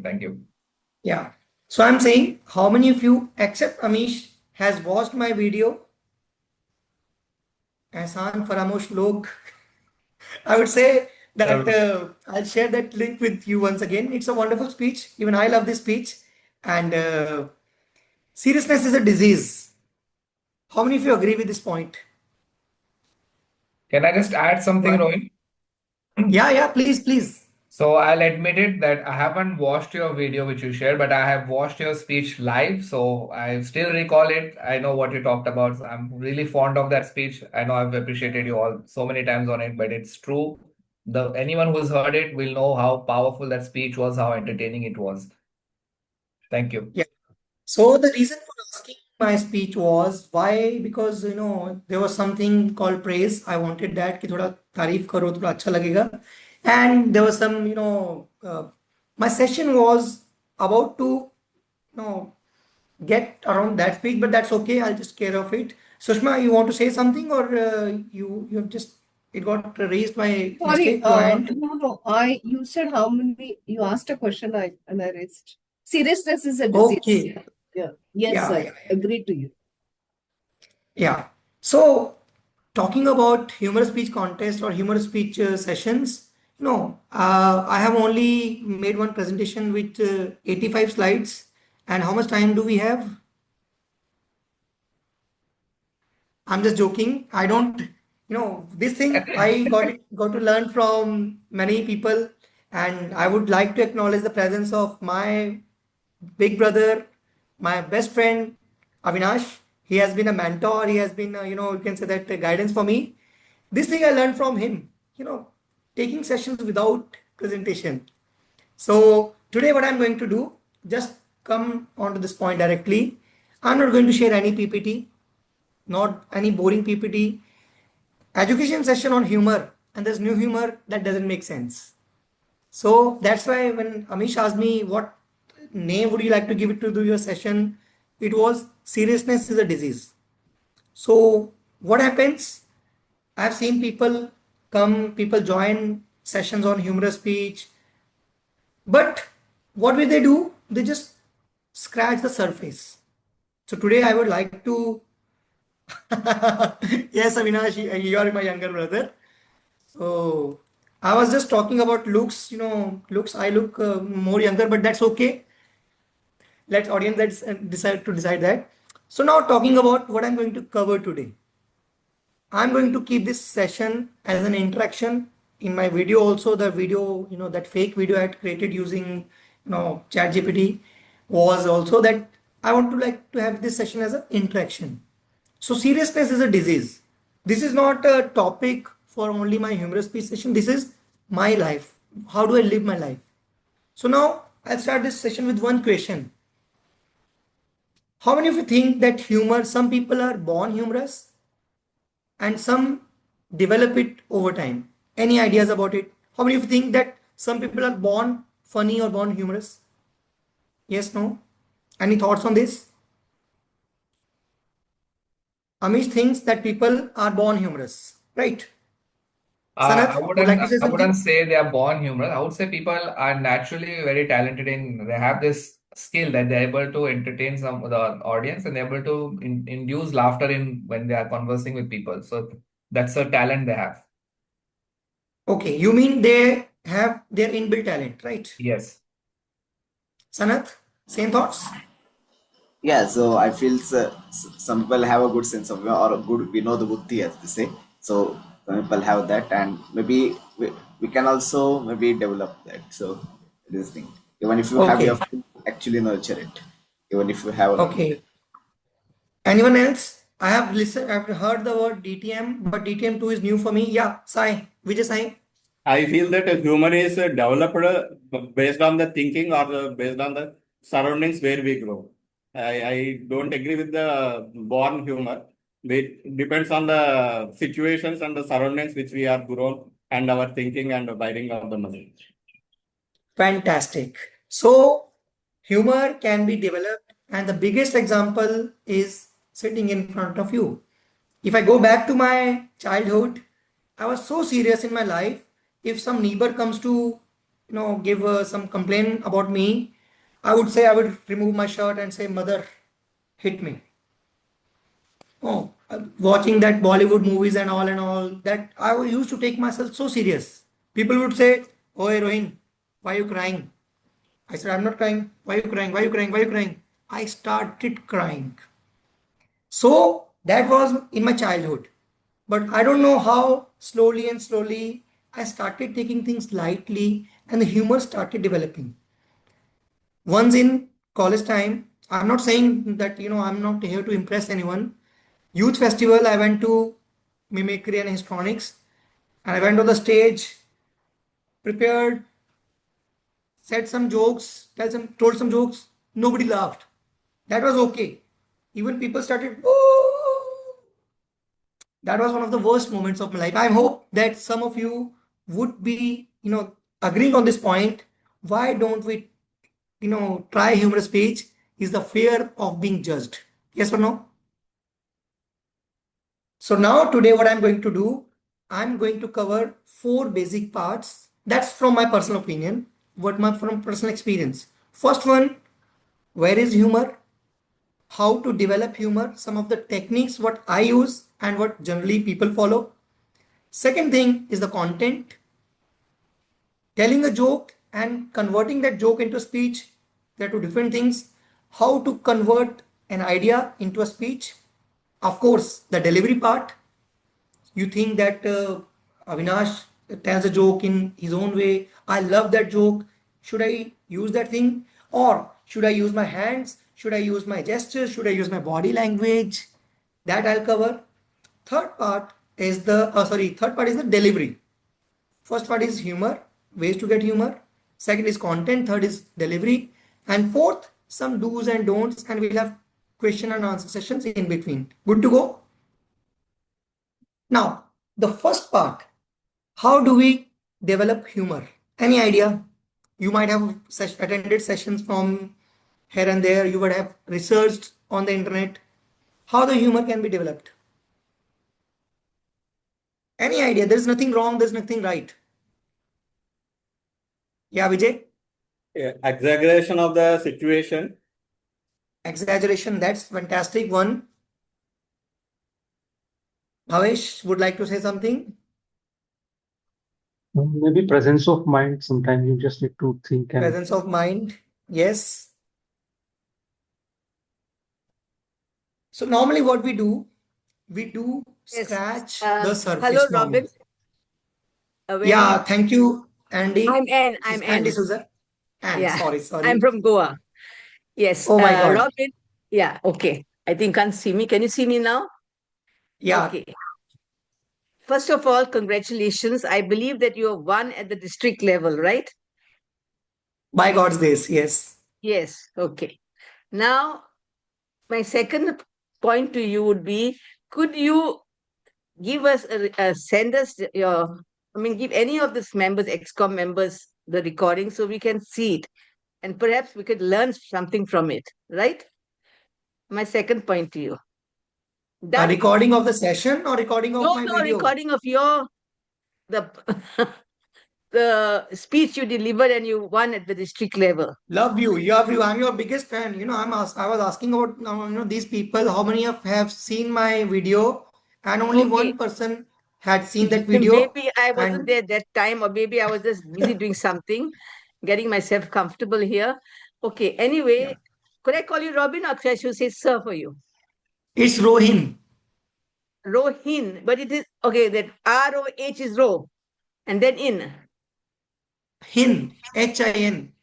Thank you. Yeah. So I'm saying, how many of you, except Amish, has watched my video? एहसान फरामोश लोग. I would say that I'll share that link with you once again. It's a wonderful speech. Even I love this speech. And seriousness is a disease. How many of you agree with this point? Can I just add something, What? Rohin? Yeah, please, please. So I'll admit it that I haven't watched your video which you shared, but I have watched your speech live. So I still recall it. I know what you talked about. I'm really fond of that speech. I know I've appreciated you all so many times on it, but it's true. The anyone who's heard it will know how powerful that speech was, how entertaining it was. Thank you. Yeah. So the reason for asking my speech was why? Because there was something called praise. I wanted that कि थोड़ा तारीफ करो थोड़ा अच्छा लगेगा. And there was some my session was about to get around that speech, but that's okay. I'll just care of it. Sushma, you want to say something, or you just it got raised by Sorry, mistake? Your hand. no. You said how many? You asked a question, and I raised. Seriousness is a disease. Okay. Yeah. Yes, Yeah, sir. yeah, Agree to you. yeah. So talking about humorous speech contest or humorous speech sessions, I have only made one presentation with 85 slides. And how much time do we have? I'm just joking. I don't, this thing I got to learn from many people, and I would like to acknowledge the presence of my big brother, my best friend, Avinash. He has been a mentor. He has been, you can say that guidance for me. This thing I learned from him, taking sessions without presentation. So today, what I'm going to do, just come onto this point directly. I'm not going to share any PPT, not any boring PPT. Education session on humor, and there's new humor that doesn't make sense. So that's why when Amish asked me what name would you like to give it to your session, it was seriousness is a disease. So what happens? I've seen people join sessions on humorous speech, but what will they do? They just scratch the surface. So today I would like to, yes, Avinash, you are my younger brother. So I was just talking about looks, looks. I look more younger, but that's okay. Let audience that's decide that. So now talking about what I'm going to cover today. I'm going to keep this session as an interaction in my video also. The video, that fake video I had created using, ChatGPT was also that I want to like to have this session as an interaction. So seriousness is a disease. This is not a topic for only my humorous speech session. This is my life. How do I live my life? So now I'll start this session with one question. How many of you think that humor, some people are born humorous and some develop it over time? Any ideas about it? How many of you think that some people are born funny or born humorous? Yes, no? Any thoughts on this? Amish thinks that people are born humorous, right? I Sanath, would like wouldn't to say I wouldn't something? say they are born humorous. I would say people are naturally very talented in they have this skill that they're able to entertain some of the audience and they're able to induce laughter in when they are conversing with people. So that's a talent they have. Okay, you mean they have their inbuilt talent, right? Yes. Sanath, same thoughts? Yeah, so I feel some people have a good sense of humor or a good the buddhi as they say. So some people have that, and maybe we can also maybe develop that. So this thing, even if you have, you Okay, have to actually nurture it. Even if you have a okay. Anyone else? I have listened, I've heard the word DTM, but DTM 2 is new for me. Yeah, Sai, Vijay Sai. I feel that humor is developed based on the thinking or based on the surroundings where we grow. I don't agree with the born humor. It depends on the situations and the surroundings which we are grown and our thinking and abiding of the message. Fantastic. So, humor can be developed, and the biggest example is sitting in front of you. If I go back to my childhood, I was so serious in my life. If some neighbor comes to, give some complaint about me, I would say I would remove my shirt and say, "Mother, hit me." Oh, watching that Bollywood movies and all, that used to take myself so serious. People would say, "Oi, Rohin, why are you crying?" I said, "I'm not crying. Why are you crying? Why are you crying? Why are you crying?" I started crying. So that was in my childhood. But I don't know how slowly and slowly I started taking things lightly and the humor started developing. Once in college time, I'm not saying that, I'm not here to impress anyone. Youth festival, I went to mimicry and histrionics, and I went on the stage, prepared, said some jokes, told some jokes. Nobody laughed. That was okay. Even people started, "Woo!" That was one of the worst moments of my life. I hope that some of you would be, agreeing on this point. Why don't we, try humorous speech? Is the fear of being judged. Yes or no? So now today what I'm going to do, I'm going to cover four basic parts. That's from my personal opinion, from personal experience. First one, where is humor? How to develop humor, some of the techniques what I use and what generally people follow. Second thing is the content, telling a joke and converting that joke into a speech. There are two different things. How to convert an idea into a speech. Of course, the delivery part. You think that Avinash tells a joke in his own way. I love that joke. Should I use that thing? Or should I use my hands? Should I use my gestures? Should I use my body language? That I'll cover. Third part is the delivery. First part is humor, ways to get humor. Second is content. Third is delivery. And fourth, some do's and don'ts. And we'll have question and answer sessions in between. Good to go? Now, the first part, how do we develop humor? Any idea? You might have attended sessions from here and there. You would have researched on the internet how the humor can be developed. Any idea? There's nothing wrong, there's nothing right. Yeah, Vijay? Yeah, exaggeration of the situation. Exaggeration, that's fantastic one. Bhavesh would like to say something? Maybe presence of mind. Sometimes you just need to think and Presence of mind. Yes. So normally what we do Yes. scratch the Hello, surface Robin. normally. A very Yeah, thank you, Andy. I'm Anne. Is I'm Andy Anne. Souza? Anne, Yeah. sorry, I'm sorry. from Goa. Yes. Oh my God. Robin. Yeah. Okay. I think you can't see me. Can you see me now? Yeah, Okay. First of all, congratulations. I believe that you have won at the district level, right? by God's grace, yes. Yes. Okay. Now, my second point to you would be, could you give us send us your, I mean, give any of these members, XCOM members, the recording so we can see it, and perhaps we could learn something from it, right? My second point to you. A Done? recording of the session or recording of No, my no, video? recording of your the the speech you delivered and you won at the district level. Love you, love you. I'm your biggest fan. I was asking about these people. How many of have seen my video? And only Okay. one person had seen that video. Maybe I wasn't And there that time, or maybe I was just busy doing something, getting myself comfortable here. Okay. yeah, Anyway, could I call you Robin, or should I say sir for you? it's Rohin. Rohin, but it is okay. That ROH is Ro, and then in. Hin, Hin.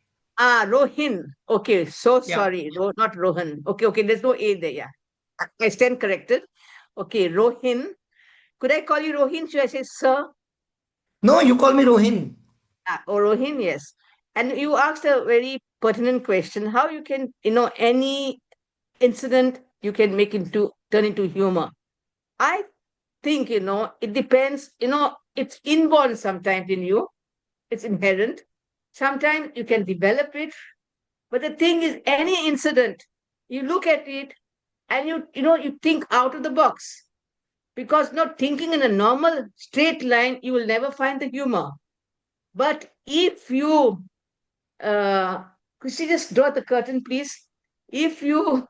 Rohin. Okay, so Yeah. sorry, not Rohan. Okay, okay. There's no A there. Yeah, I stand corrected. Okay, Rohin. Could I call you Rohin? Should I say sir? No, you call me Rohin. Or Rohin, yes. And you asked a very pertinent question: how you can, any incident you can make into turn into humor. I think it depends. It's inborn sometimes in you. It's inherent. Sometimes you can develop it. But the thing is, any incident, you look at it and you think out of the box. Because not thinking in a normal straight line, you will never find the humor. But if you uh, Could she just draw the curtain, please? If you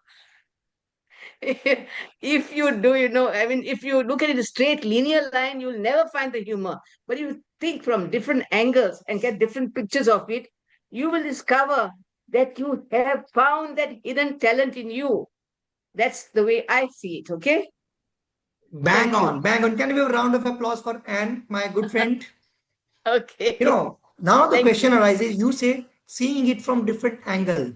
if you do, I mean, if you look at it a straight linear line, you'll never find the humor. But if you think from different angles and get different pictures of it, you will discover that you have found that hidden talent in you. That's the way I see it, okay? Bang Thank you. on, bang on. Can we have a round of applause for Anne, my good friend? Okay. Now the Thank question you. arises, you say seeing it from different angle.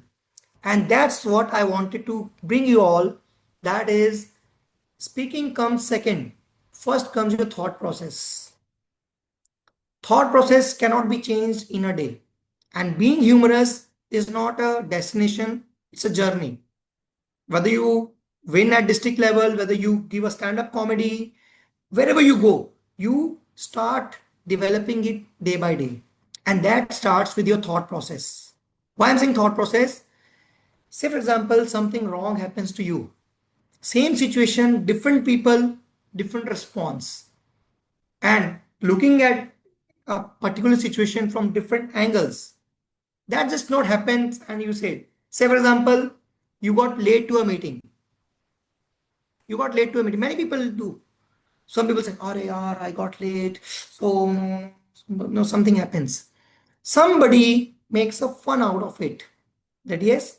And that's what I wanted to bring you all. That is, speaking comes second. First comes your thought process. Thought process cannot be changed in a day. And being humorous is not a destination, it's a journey. Whether you win at district level, whether you give a stand-up comedy, wherever you go, you start developing it day by day. And that starts with your thought process. Why I'm saying thought process? Say, for example, something wrong happens to you. Same situation, different people, different response. And looking at a particular situation from different angles, that just not happens. And you say, for example, you got late to a meeting. You got late to a meeting. Many people do. Some people say, "Are yaar, I got late." So no, something happens. Somebody makes a fun out of it. That yes,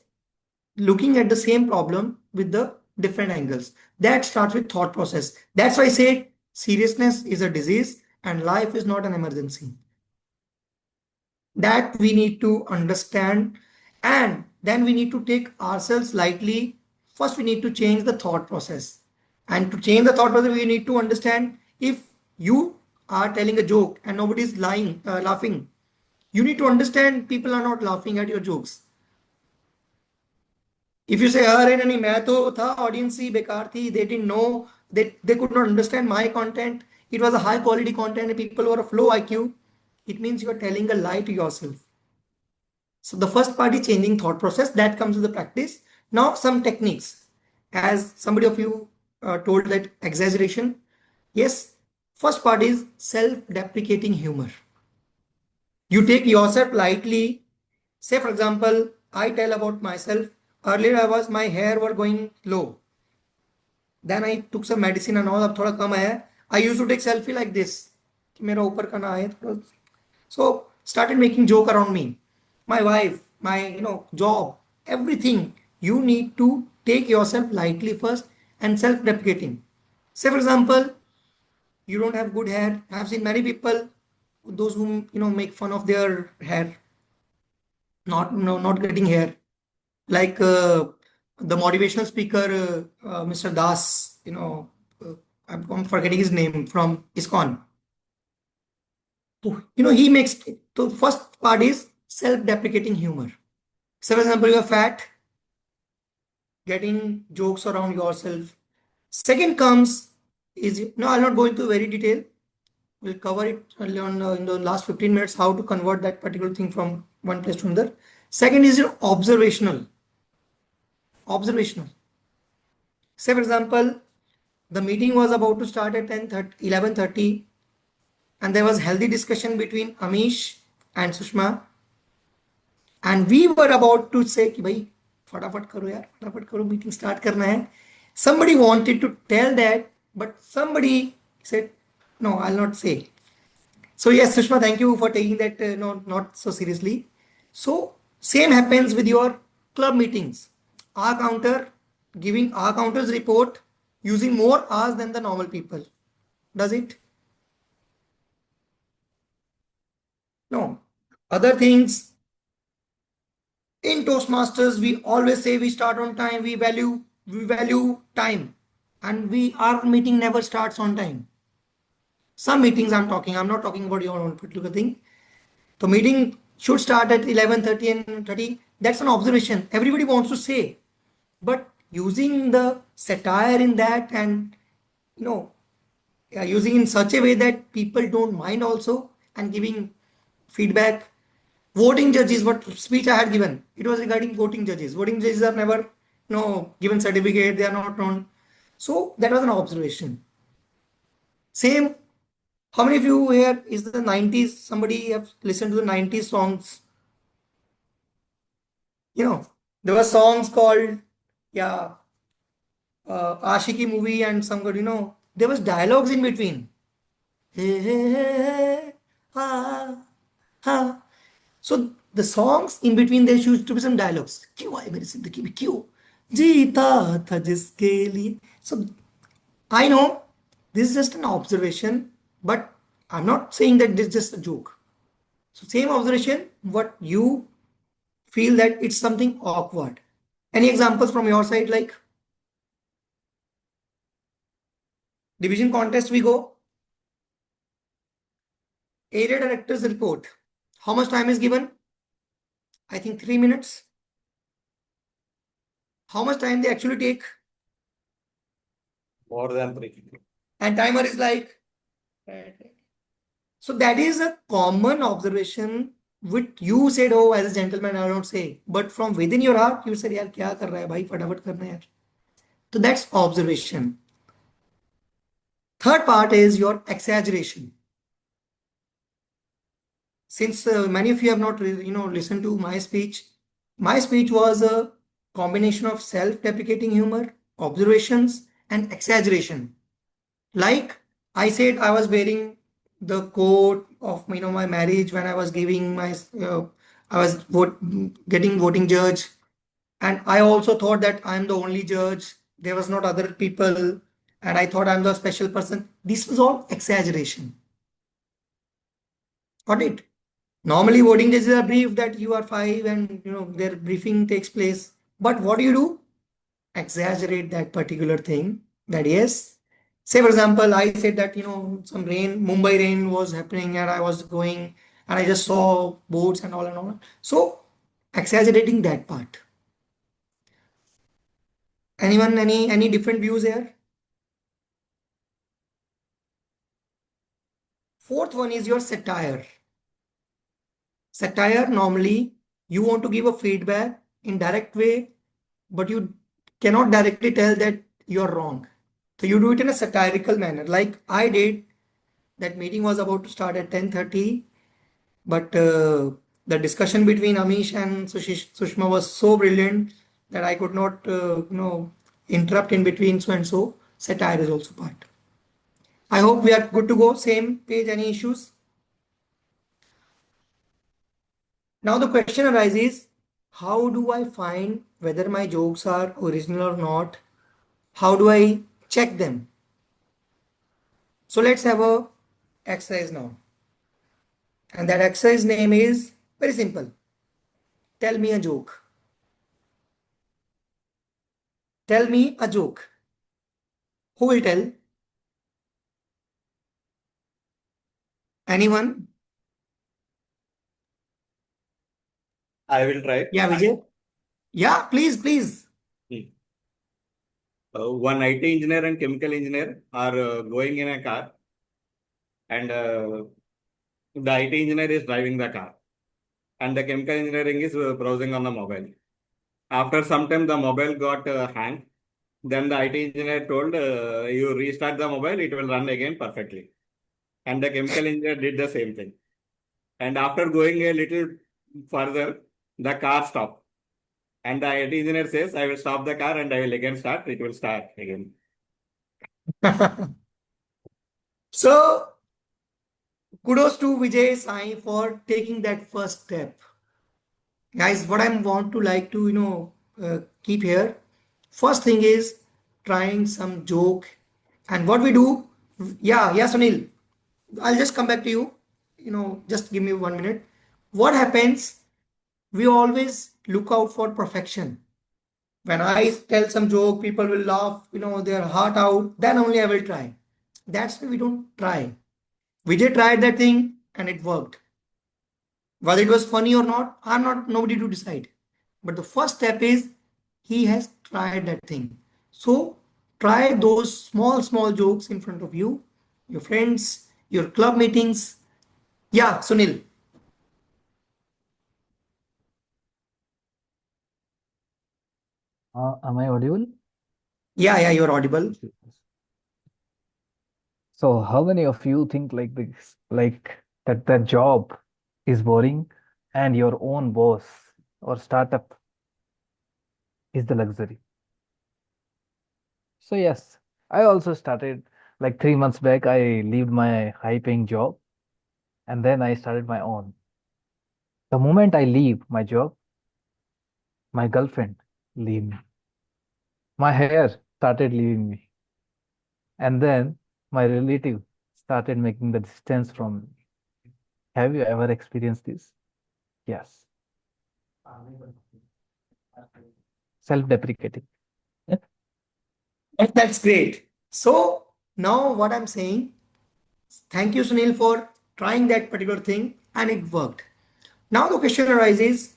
looking at the same problem with the different angles. That starts with thought process. That's why I say seriousness is a disease and life is not an emergency. That we need to understand, and then we need to take ourselves lightly. First, we need to change the thought process. And to change the thought process, we need to understand if you are telling a joke and nobody is laughing, you need to understand people are not laughing at your jokes. If you say, अरे नहीं मैं तो था audience ही बेकार थी, they didn't know, they could not understand my content, it was a high quality content and people were of low IQ, it means you are telling a lie to yourself. So the first part is changing thought process, that comes with the practice. Now some techniques, as somebody of you told that exaggeration. Yes, first part is self-deprecating humor. You take yourself lightly. Say for example, I tell about myself. Earlier my hair were going low. Then I took some medicine and all, अब थोड़ा कम आया. I used to take selfie like this कि मेरा ऊपर का ना आए थोड़ा. So started making joke around me. My wife, my job, everything. You need to take yourself lightly first and self-deprecating. Say for example, you don't have good hair. I have seen many people, those who make fun of their hair, not not getting hair. Like the motivational speaker, Mr. Das, I'm forgetting his name, from ISKCON. So, he makes, the first part is self-deprecating humor. So, for example, you're fat, getting jokes around yourself. Second comes is, no, I'll not go into very detail. We'll cover it early on in the last 15 minutes, how to convert that particular thing from one place to another. Second is your observational. Observational. Say, for example, the meeting was about to start at 11:30, and there was healthy discussion between Amish and Sushma. And we were about to say कि भाई फटाफट करो यार, फटाफट करो, meeting start करना है. Somebody wanted to tell that, but somebody said, no, I'll not say. So yes, Sushma, thank you for taking that not so seriously. So same happens with your club meetings. Our counter giving our counter's report using more hours than the normal people. Does it? No. Other things, in Toastmasters, we always say we start on time, we value time, and our meeting never starts on time. Some meetings I'm not talking about your own particular thing. The meeting should start at 11:30 and 30. That's an observation. Everybody wants to say, but using the satire in that, and using in such a way that people don't mind also, and giving feedback. Voting judges, what speech I had given, it was regarding voting judges. Voting judges are never given certificate, they are not known. So that was an observation. Same, how many of you here is the 90s? Somebody have listened to the 90s songs? There were songs called, yeah, Ashiki movie and some good, there was dialogues in between. Hey, hey, hey, hey, ha, ha. So the songs in between there used to be some dialogues. क्यों आए मेरी जिंदगी में क्यों जीता था जिसके लिए. So I know this is just an observation, but I'm not saying that this is just a joke. So same observation, what you feel that it's something awkward. Any examples from your side, like division contest we go, area director's report. How much time is given? I think 3 minutes. How much time they actually take? More than 3. And timer is like, so that is a common observation which you said, oh, as a gentleman, I don't say. But from within your heart, you said, यार क्या कर रहा है भाई फटाफट करना है यार. So that's observation. Third part is your exaggeration. Since many of you have not, listened to my speech was a combination of self-deprecating humor, observations, and exaggeration. Like I said, I was wearing the coat of my marriage when I was giving my I was getting voting judge, and I also thought that I'm the only judge. There was not other people, and I thought I'm the special person. This was all exaggeration. Got it? Normally, voting judges are briefed that you are five, and their briefing takes place. But what do? Exaggerate that particular thing. That yes. Say for example, I said that some rain, Mumbai rain was happening, and I was going, and I just saw boats and all and all. So exaggerating that part. Anyone, any different views here? Fourth one is your satire. Satire, normally you want to give a feedback in direct way, but you cannot directly tell that you're wrong. So you do it in a satirical manner, like I did. That meeting was about to start at 10:30, but the discussion between Amish and Sushma was so brilliant that I could not, interrupt in between. So and so, satire is also part. I hope we are good to go. Same page. Any issues? Now the question arises, how do I find whether my jokes are original or not? How do I check them? So let's have a exercise now. And that exercise name is very simple. Tell me a joke. Tell me a joke. Who will tell? Anyone? I will try. Yeah, Vijay. Yeah, please, please. One IT engineer and chemical engineer are going in a car, and the IT engineer is driving the car, and the chemical engineering is browsing on the mobile. After some time, the mobile got hanged. Then the IT engineer told, you restart the mobile, it will run again perfectly. And the chemical engineer did the same thing. And after going a little further, the car stopped. And the IT engineer says, I will stop the car and I will again start, it will start again. So kudos to Vijay Sai for taking that first step. Guys, what I want to like to keep here. First thing is trying some joke, and what we do. Yeah, Sunil. I'll just come back to you. Just give me 1 minute. What happens? We always look out for perfection. When I tell some joke, people will laugh, their heart out. Then only I will try. That's why we don't try. Vijay tried that thing and it worked. Whether it was funny or not, I'm not nobody to decide. But the first step is he has tried that thing. So try those small jokes in front of you, your friends, your club meetings. Yeah, Sunil. Am I audible? Yeah, you're audible. So, how many of you think like this, like that the job is boring and your own boss or startup is the luxury. So yes, I also started like 3 months back. I left my high-paying job and then I started my own. The moment I leave my job, my girlfriend leave me. My hair started leaving me. And then my relative started making the distance from me. Have you ever experienced this? Yes. Self-deprecating. And that's great. So now what I'm saying, thank you, Sunil, for trying that particular thing and it worked. Now the question arises,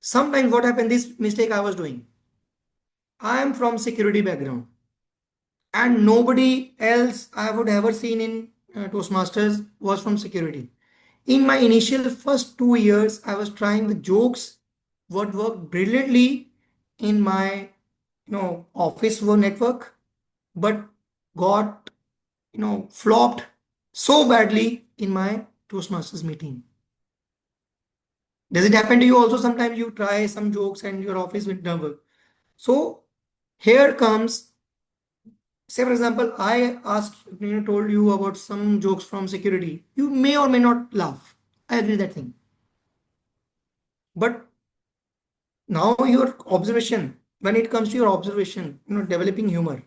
sometimes what happened, this mistake I was doing. I am from security background and nobody else I would ever seen in Toastmasters was from security. In my initial first 2 years, I was trying the jokes, what worked brilliantly in my office work network, but got flopped so badly in my Toastmasters meeting. Does it happen to you also? Sometimes you try some jokes and your office will never work. So here comes, say for example, I asked, told you about some jokes from security. You may or may not laugh. I agree that thing. But now your observation, when it comes to your observation, developing humor,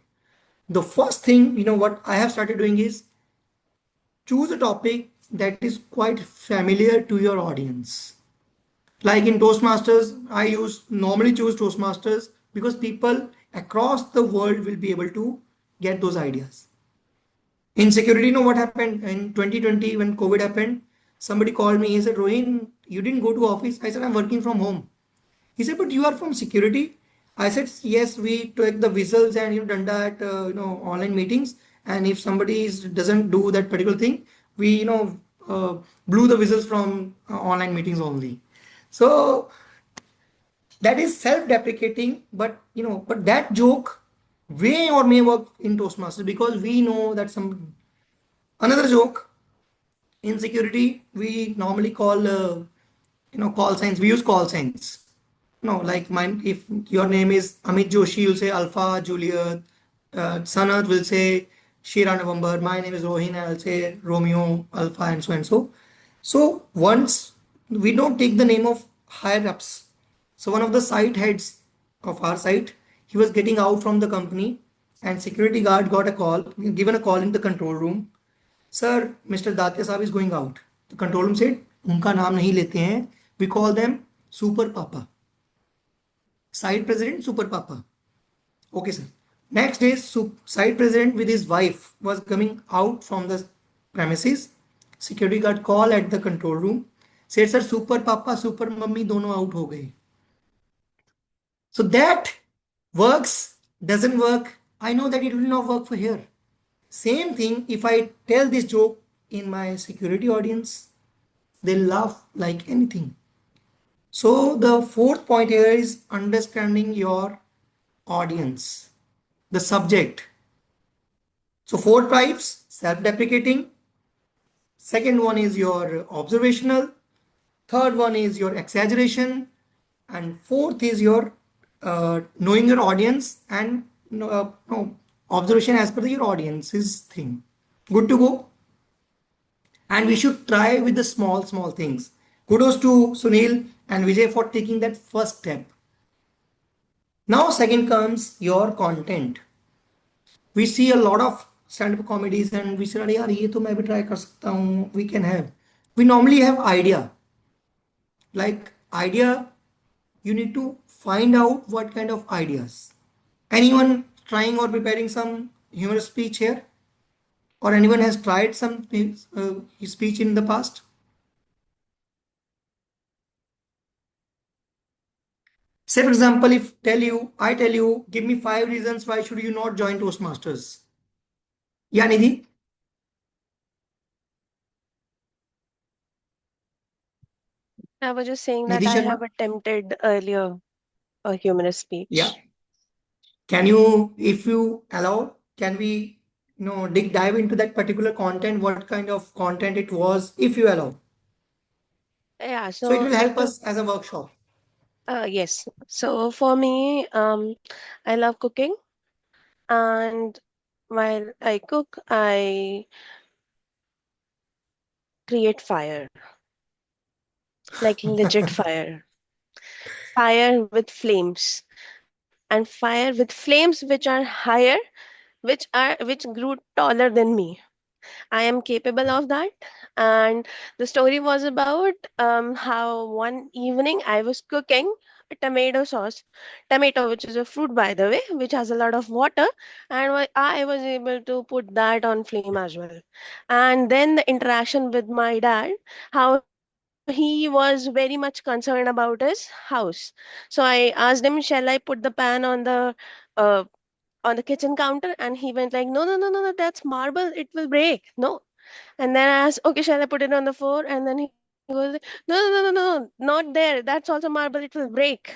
the first thing, what I have started doing is choose a topic that is quite familiar to your audience. Like in Toastmasters, I normally choose Toastmasters because people across the world will be able to get those ideas. In security, what happened in 2020 when COVID happened? Somebody called me. He said, Rohin, you didn't go to office. I said, I'm working from home. He said, but you are from security. I said, yes, we take the whistles and you've done that, online meetings. And if somebody doesn't do that particular thing, we, blew the whistles from online meetings only. So that is self-deprecating, but but that joke may or may work in Toastmasters because we know that some another joke in security we normally call call signs. We use call signs. No, like mine. If your name is Amit Joshi, you'll say Alpha Juliet. Sanath will say Shira November. My name is Rohin, I'll say Romeo Alpha, and so and so. So once we don't take the name of higher ups. So one of the site heads of our site, he was getting out from the company, and security guard got a call, given a call in the control room. Sir, Mr. Datia Saab is going out. The control room said, उनका नाम नहीं लेते हैं. We call them Super Papa. Site president, Super Papa. Okay, sir. Next day, site president with his wife was coming out from the premises. Security guard call at the control room. Said, sir, Super Papa, Super Mummy, दोनों out हो गए. So that works, doesn't work. I know that it will not work for here. Same thing, if I tell this joke in my security audience, they'll laugh like anything. So the fourth point here is understanding your audience, the subject. So four types: self-deprecating. Second one is your observational. Third one is your exaggeration. And fourth is your knowing your audience and no, observation as per your audience's thing. Good to go. And we should try with the small things. Kudos to Sunil and Vijay for taking that first step. Now second comes your content. We see a lot of stand-up comedies and we say, अरे यार ये तो मैं भी try कर सकता हूँ. We can have. We normally have idea. Like idea, you need to find out what kind of ideas. Anyone trying or preparing some humorous speech here? Or anyone has tried some speech in the past? Say for example, if I tell you, give me 5 reasons why should you not join Toastmasters. Yeah, Nidhi? I was just saying that Nidhi I have Sharma? attempted earlier a humorous Yeah. speech. Can you, if you allow, can we, dive into that particular content, what kind of content it was, if you allow? Yeah, So it so will help us as a workshop. Yes. So for me, I love cooking, and while I cook, I create fire, like legit fire, fire with flames, and fire with flames which are higher, which grew taller than me. I am capable of that. And the story was about how one evening I was cooking a tomato sauce, tomato, which is a fruit by the way, which has a lot of water, and I was able to put that on flame as well. And then the interaction with my dad, how he was very much concerned about his house. So I asked him, "Shall I put the pan uh, on the kitchen counter?" And he went like, "No, no, no, no, no, that's marble. It will break. No." And then I asked, "Okay, shall I put it on the floor?" And then he goes, "No, no, no, no, no, not there. That's also marble. It will break."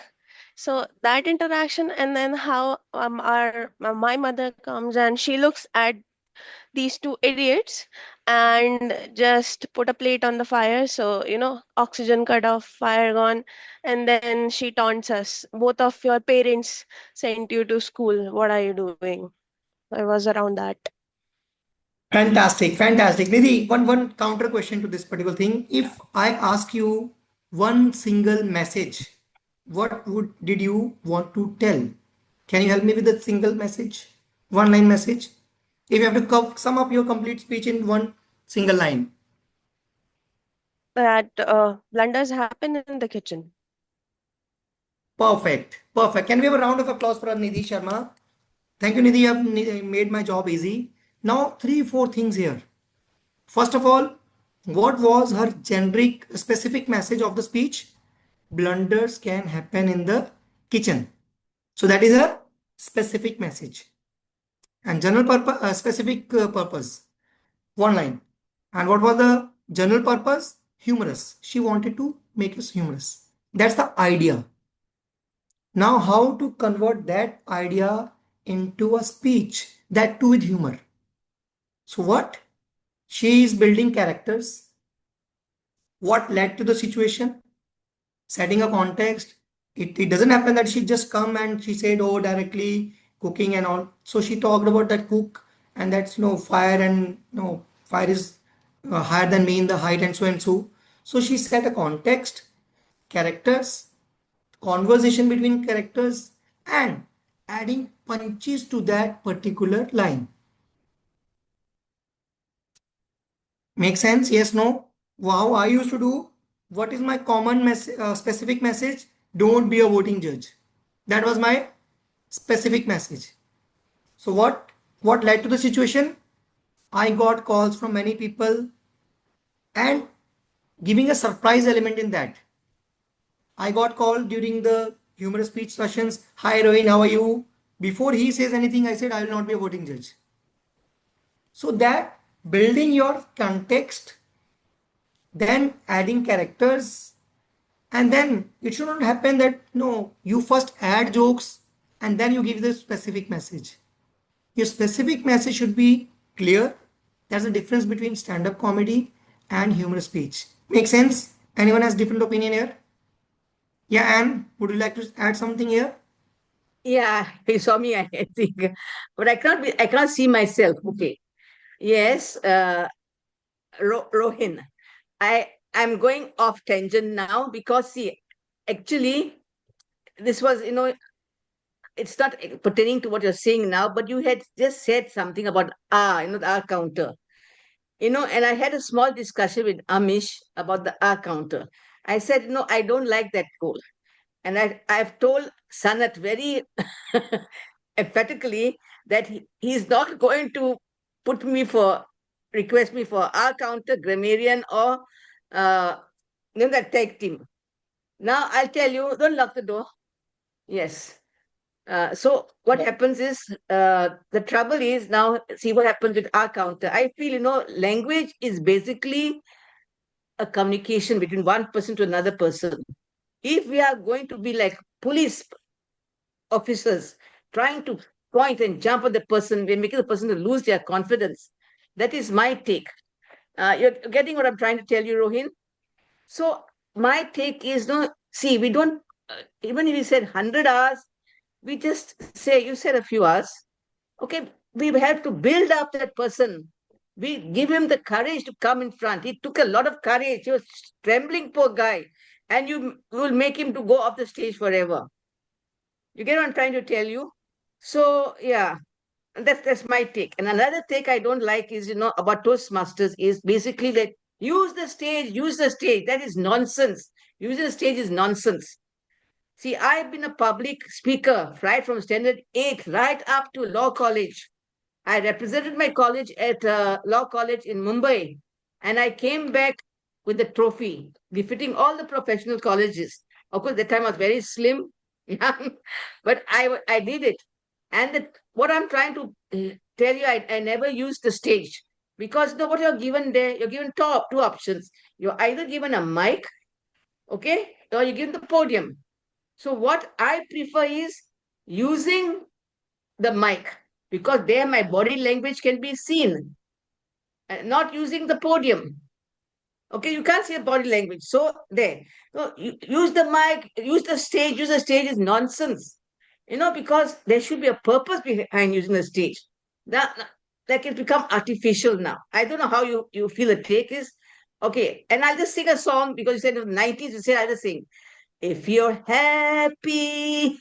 So that interaction, and then how my mother comes and she looks at these two idiots and just put a plate on the fire. So, oxygen cut off, fire gone. And then she taunts us, "Both of your parents sent you to school. What are you doing?" I was around that. Fantastic, fantastic. Nidhi, one counter question to this particular thing. If I ask you one single message, what would did you want to tell? Can you help me with a single message? One line message? If you have to sum up your complete speech in one single line. That blunders happen in the kitchen. Perfect. Perfect. Can we have a round of applause for Nidhi Sharma? Thank you, Nidhi. You have made my job easy. Now, three, four things here. First of all, what was her generic specific message of the speech? Blunders can happen in the kitchen. So that is her specific message. And general purpose, specific purpose, one line. And what was the general purpose? Humorous. She wanted to make us humorous. That's the idea. Now, how to convert that idea into a speech, that too with humor. So, what? She is building characters. What led to the situation? Setting a context. It doesn't happen that she just come and she said, oh, directly cooking and all. So, she talked about that cook and that's, fire and, fire is higher than me in the height and so and so. So, she set a context, characters, conversation between characters, and adding punches to that particular line. Make sense? Yes, no? Wow, I used to do. What is my common specific message? Don't be a voting judge. That was my specific message. So what led to the situation? I got calls from many people and giving a surprise element in that. I got called during the humorous speech sessions. Hi Rohin, how are you? Before he says anything, I said I will not be a voting judge. So that building your context, then adding characters, and then it should not happen that no, you first add jokes and then you give the specific message. Your specific message should be clear. There's a difference between stand-up comedy and humorous speech. Make sense? Anyone has different opinion here? Yeah, Anne, would you like to add something here? Yeah, you saw me, I think. But I cannot see myself. Okay. Yes, Rohin. I'm going off tangent now because see, actually, this was, it's not pertaining to what you're saying now, but you had just said something about the R counter. And I had a small discussion with Amish about the R counter. I said, I don't like that goal. And I've told Sanat very emphatically that he's not going to request me for R counter, grammarian, or uh, that tag team. Now I'll tell you, don't lock the door. Yes. So what happens is the trouble is now see what happens with our counter. I feel language is basically a communication between one person to another person. If we are going to be like police officers trying to point and jump on the person, we're making the person to lose their confidence. That is my take. You're getting what I'm trying to tell you, Rohin? So my take is no. See, we don't even if you said 100 hours, we just say, you said a few hours. Okay, we have to build up that person. We give him the courage to come in front. He took a lot of courage. He was trembling, poor guy. And you will make him to go off the stage forever. You get what I'm trying to tell you? So, yeah, that's my take. And another take I don't like is, about Toastmasters is basically that use the stage, use the stage. That is nonsense. Using the stage is nonsense. See, I've been a public speaker right from standard 8 right up to law college. I represented my college at law college in Mumbai, and I came back with the trophy, befitting all the professional colleges. Of course, that time I was very slim, young, but I did it. And what I'm trying to tell you, I never used the stage because what you're given there, you're given two options. You're either given a mic, okay, or you're given the podium. So what I prefer is using the mic because there my body language can be seen, and not using the podium. Okay, you can't see the body language. So there. So use the mic, use the stage. Use the stage is nonsense. Because there should be a purpose behind using the stage. That can become artificial now. I don't know how you feel the take is. Okay, and I'll just sing a song because you said in the 90s, you said I'll just sing. If you're happy,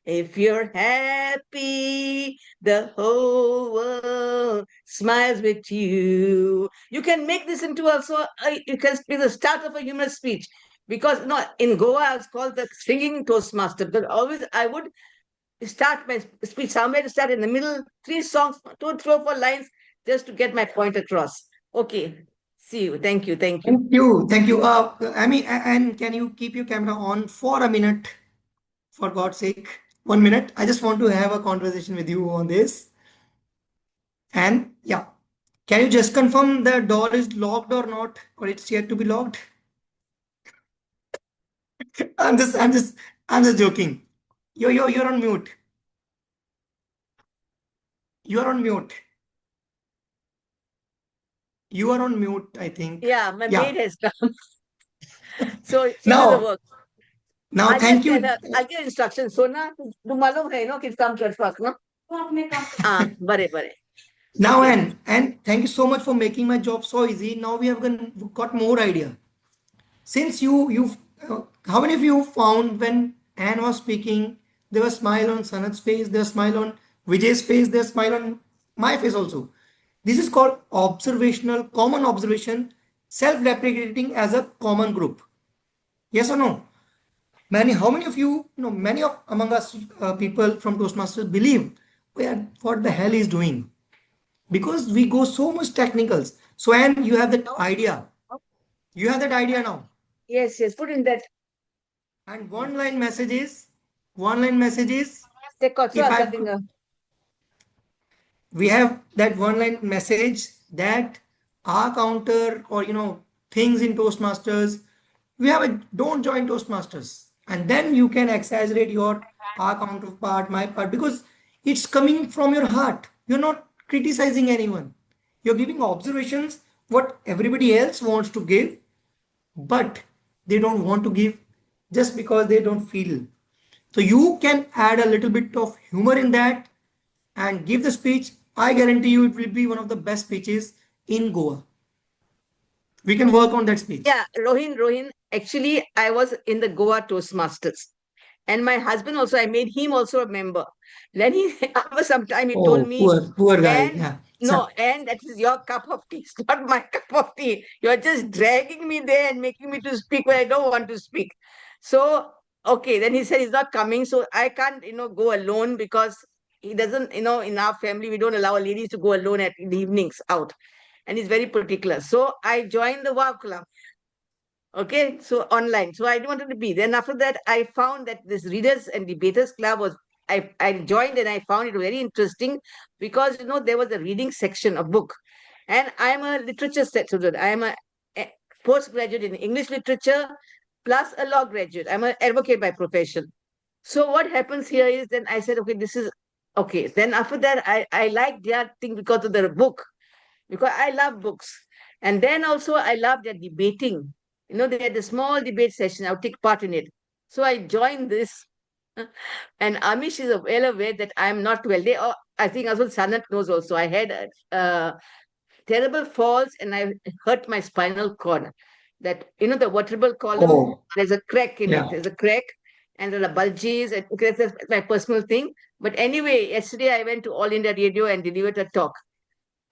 if you're happy, the whole world smiles with you. You can make this into also, you can be the start of a humorous speech. Because in Goa, I was called the singing Toastmaster. Because always I would start my speech somewhere to start in the middle, 3 songs, 2, 3, 4 lines, just to get my point across. Okay. See you. Thank you. Thank you. Thank you. Thank you. I mean, and can you keep your camera on for a minute, for God's sake? 1 minute. I just want to have a conversation with you on this. And yeah, can you just confirm the door is locked or not, or it's yet to be locked? I'm just joking. You're on mute. You're on mute. You are on mute, I think. Yeah, my Yeah. maid has come. So she does the Now, work. now, I'll thank just tell you. her, I'll give instructions. So na, tu malum hai, no, kids come to first, no? Bare. Now, Okay. and thank you so much for making my job so easy. Now we have got more idea. Since how many of you found when Anne was speaking, there was smile on Sanat's face, there was smile on Vijay's face, there was smile on my face also. This is called observational, common observation, self-replicating as a common group. Yes or no? How many of many of among us people from Toastmasters believe what the hell is doing? Because we go so much technicals. So, Anne, you have that idea. You have that idea now. Yes, put in that. And one line message is, if I could, we have that one line message that our counter or things in Toastmasters, we have a don't join Toastmasters. And then you can exaggerate your our counterpart, my part, because it's coming from your heart. You're not criticizing anyone. You're giving observations what everybody else wants to give, but they don't want to give just because they don't feel. So you can add a little bit of humor in that and give the speech. I guarantee you it will be one of the best speeches in Goa. We can work on that speech. Yeah, Rohin, actually, I was in the Goa Toastmasters. And my husband also, I made him also a member. Then after some time, he told Oh, me, poor guy. and Yeah. no, and that is your cup of tea. It's not my cup of tea. You're just dragging me there and making me to speak when I don't want to speak. So, okay, then he said he's not coming. So I can't, go alone because he doesn't, in our family, we don't allow ladies to go alone in the evenings out. And he's very particular. So I joined the WOW Club. Okay, so online. So I wanted to be. Then after that, I found that this Readers and Debaters Club was, I joined and I found it very interesting because, there was a reading section of book. And I'm a literature student. I am a postgraduate in English literature plus a law graduate. I'm an advocate by profession. So what happens here is then I said, okay, this is okay. Then after that, I like their thing because of the book, because I love books. And then also I love their debating. They had a small debate session. I would take part in it. So I joined this. And Amish is well aware that I'm not well. I think as well Sanat knows also. I had terrible falls and I hurt my spinal cord. That, the vertebral column, Oh, there's a crack in it. yeah. There's a crack and there are bulges. And okay, that's my personal thing. But anyway, yesterday I went to All India Radio and delivered a talk.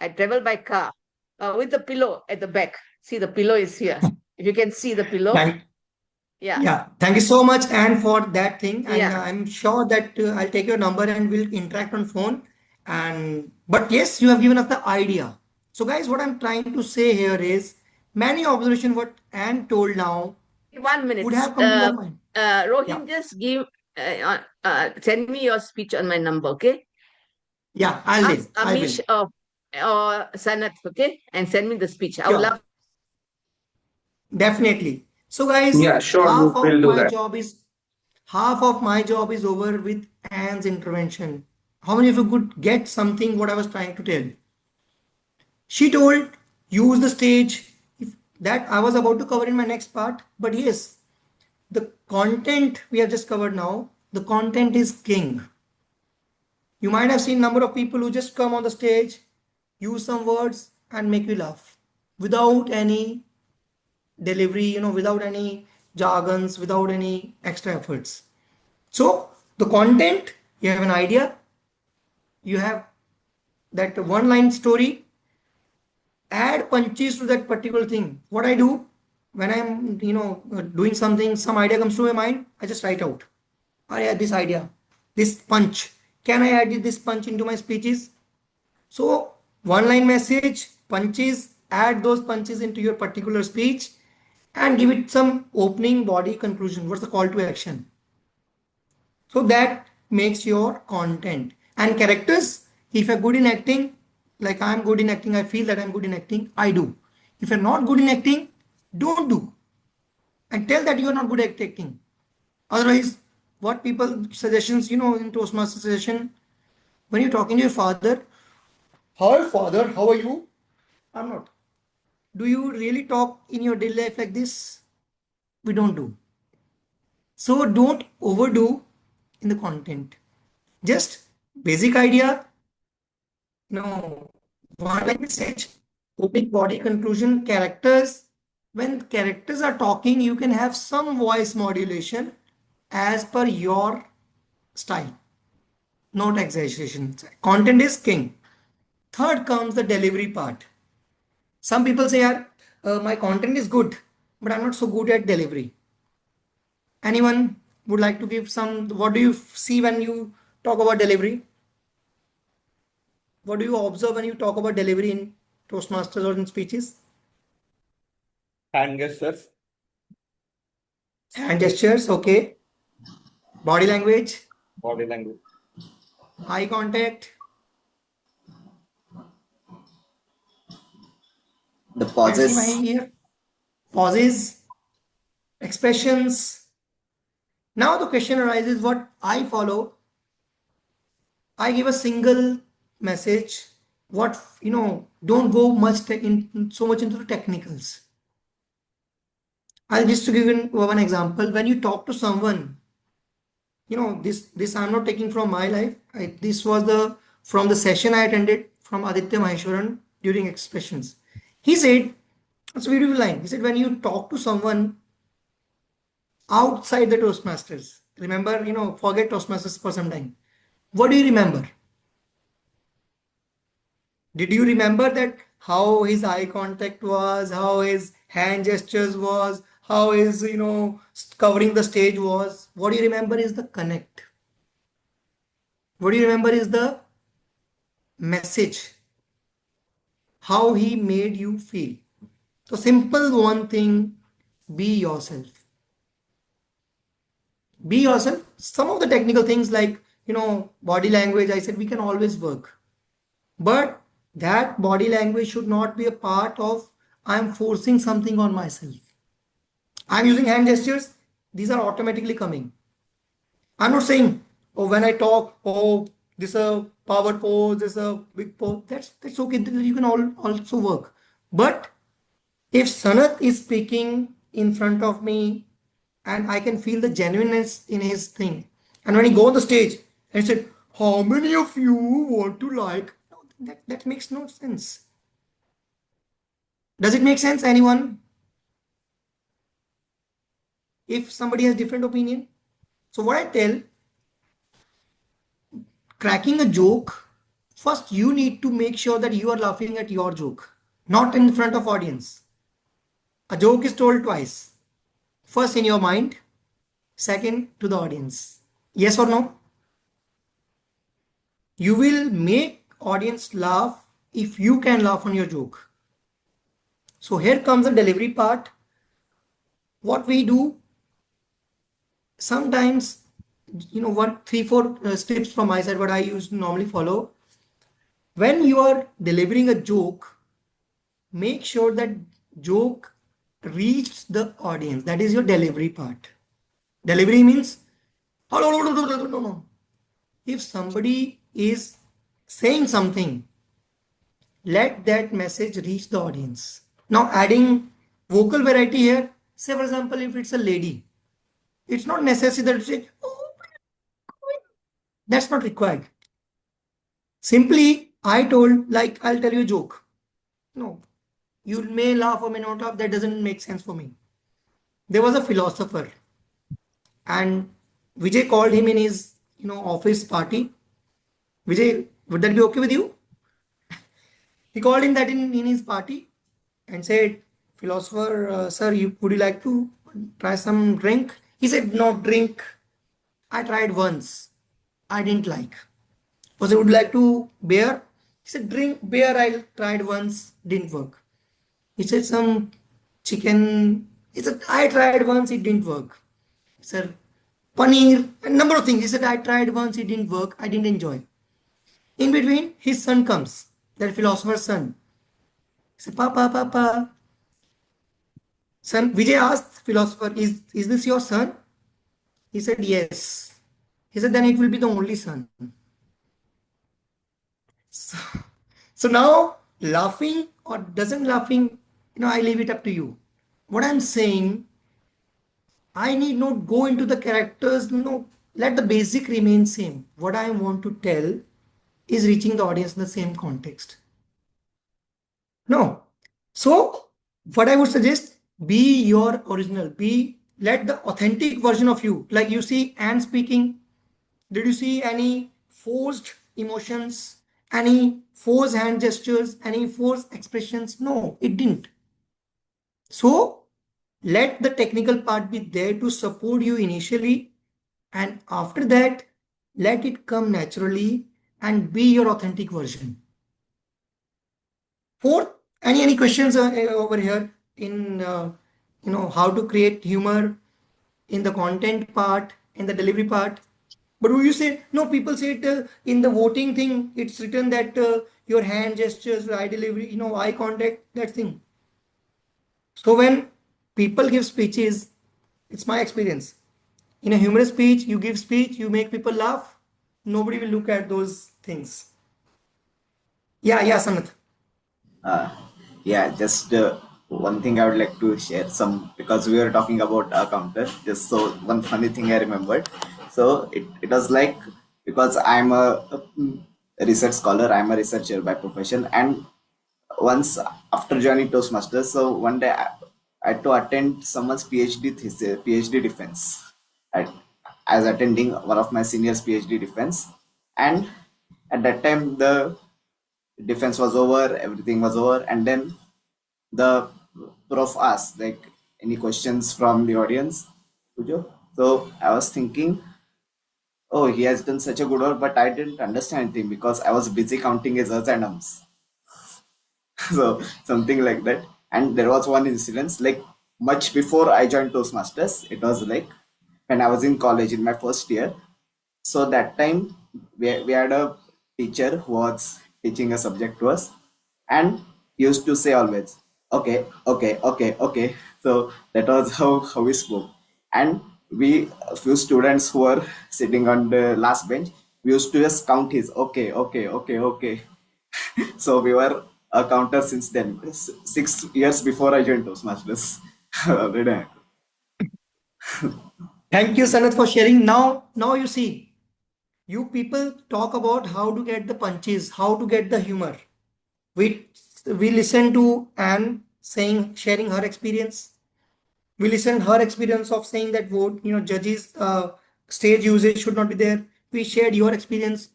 I traveled by car with the pillow at the back. See, the pillow is here. If you can see the pillow. Thank, Yeah. yeah. Thank you so much, Anne, for that thing. And Yeah. I'm sure that I'll take your number and we'll interact on phone. And but yes, you have given us the idea. So, guys, what I'm trying to say here is many observation what Anne told now 1 minute. would have come to your mind. Yeah. Rohin, just send me your speech on my number, okay? Yeah, I will. Ask I will. Amish or Sanat, okay? And send me the speech. I would Sure. love. Definitely. So, guys, Yeah, sure, half we'll of do my that. job is half of my job is over with Anne's intervention. How many of you could get something what I was trying to tell? She told, use the stage. If that I was about to cover in my next part, but yes, the content we have just covered now, the content is king. You might have seen number of people who just come on the stage, use some words and make you laugh without any delivery, without any jargons, without any extra efforts. So the content, you have an idea, you have that one line story, add punches to that particular thing. What I do when I'm, doing something, some idea comes to my mind, I just write out. I had this idea, this punch. Can I add this punch into my speeches? So one line message, punches, add those punches into your particular speech and give it some opening body conclusion. What's the call to action? So that makes your content. And characters, if you're good in acting, like I'm good in acting, I feel that I'm good in acting, I do. If you're not good in acting, don't do. And tell that you're not good at acting. Otherwise, what people suggestions, in Toastmaster suggestion, when you're talking to your father, hi father, how are you? I'm not. Do you really talk in your daily life like this? We don't do. So don't overdo in the content. Just basic idea, one line message, opening body conclusion, characters. When characters are talking, you can have some voice modulation as per your style, not exaggeration. Content is king. Third comes the delivery part. Some people say, "Yeah, my content is good, but I'm not so good at delivery." Anyone would like to give some? What do you see when you talk about delivery? What do you observe when you talk about delivery in Toastmasters or in speeches? Hand gestures. Hand gestures, okay. Body language, Body language. eye contact. The Can you see my pauses. here? Pauses, expressions. Now the question arises what I follow. I give a single message. What, don't go much so much into the technicals. I'll just to give you one example. When you talk to someone, this I'm not taking from my life. This was from the session I attended from Aditya Maheshwaran during expressions. He said, it's a beautiful line. He said, when you talk to someone outside the Toastmasters, remember, forget Toastmasters for some time. What do you remember? Did you remember that how his eye contact was, how his hand gestures was, how his, covering the stage was? What do you remember is the connect. What do you remember is the message, how he made you feel. So simple one thing, be yourself. Be yourself. Some of the technical things like, body language, I said we can always work. But that body language should not be a part of I'm forcing something on myself. I'm using hand gestures. These are automatically coming. I'm not saying, oh, when I talk, oh, this is a power pose, this is a big pose. That's okay. You can also work. But if Sanat is speaking in front of me and I can feel the genuineness in his thing. And when he go on the stage and said, "How many of you want to like?" No, that makes no sense. Does it make sense, anyone? If somebody has different opinion. So what I tell, cracking a joke, first you need to make sure that you are laughing at your joke, not in front of audience. A joke is told twice. First in your mind, second to the audience. Yes or no? You will make audience laugh if you can laugh on your joke. So here comes the delivery part. What we do sometimes, what 3-4 steps from my side, what I used to normally follow. When you are delivering a joke, make sure that joke reached the audience. That is your delivery part. Delivery means, hello, no. If somebody is saying something, let that message reach the audience. Now adding vocal variety here, say for example, if it's a lady, it's not necessary that you say, "Oh, that's not required." Simply, I told, like, I'll tell you a joke. No, you may laugh or may not laugh, that doesn't make sense for me. There was a philosopher, and Vijay called him in his, office party. Vijay, would that be okay with you? He called him that in his party and said, "Philosopher, sir, would you like to try some drink?" He said, "No drink. I tried once. I didn't like." Was it would you like to beer? He said, "Drink beer. I tried once. Didn't work." He said, "Some chicken." He said, "I tried once. It didn't work." He said, "Paneer." A number of things. He said, "I tried once. It didn't work. I didn't enjoy." In between, his son comes. That philosopher's son. He said, "Papa, Papa." Son, Vijay asked philosopher, is this your son? He said, "Yes." He said, "Then it will be the only son." So, so now laughing or doesn't laughing, I leave it up to you. What I'm saying, I need not go into the characters, let the basic remain same. What I want to tell is reaching the audience in the same context. No. So what I would suggest, be your original, let the authentic version of you, like you see Anne speaking. Did you see any forced emotions, any forced hand gestures, any forced expressions? No, it didn't. So let the technical part be there to support you initially, and after that, let it come naturally and be your authentic version. Fourth, any questions over here in how to create humor in the content part, in the delivery part? But you say no. People say it in the voting thing. It's written that your hand gestures, eye delivery, eye contact, that thing. So when people give speeches, it's my experience. In a humorous speech, you give speech, you make people laugh. Nobody will look at those things. Yeah, Sanath. Uh, yeah, just one thing I would like to share some, because we were talking about a counter. Just so one funny thing I remembered. So it was like, because I'm a research scholar, I'm a researcher by profession, and once after joining Toastmasters, so one day I had to attend someone's PhD thesis, PhD defense. I was attending one of my seniors' PhD defense, and at that time the defense was over, everything was over, and then the prof asked like, any questions from the audience, Pujo? So I was thinking, oh, he has done such a good work, but I didn't understand anything because I was busy counting his us and ums. So something like that. And there was one incident, like much before I joined Toastmasters. It was like when I was in college in my first year. So that time we had a teacher who was teaching a subject to us, and used to say always, okay, okay, okay, okay. So that was how we spoke. And we, a few students who were sitting on the last bench, we used to just count his okay, okay, okay, okay. So we were a counter since then, 6 years before I joined Toastmasters. Already. Thank you, Sanat, for sharing. Now you see, you people talk about how to get the punches, how to get the humor. We we listen to Anne saying, sharing her experience. We listened her experience of saying that vote, judges stage usage should not be there. We shared your experience.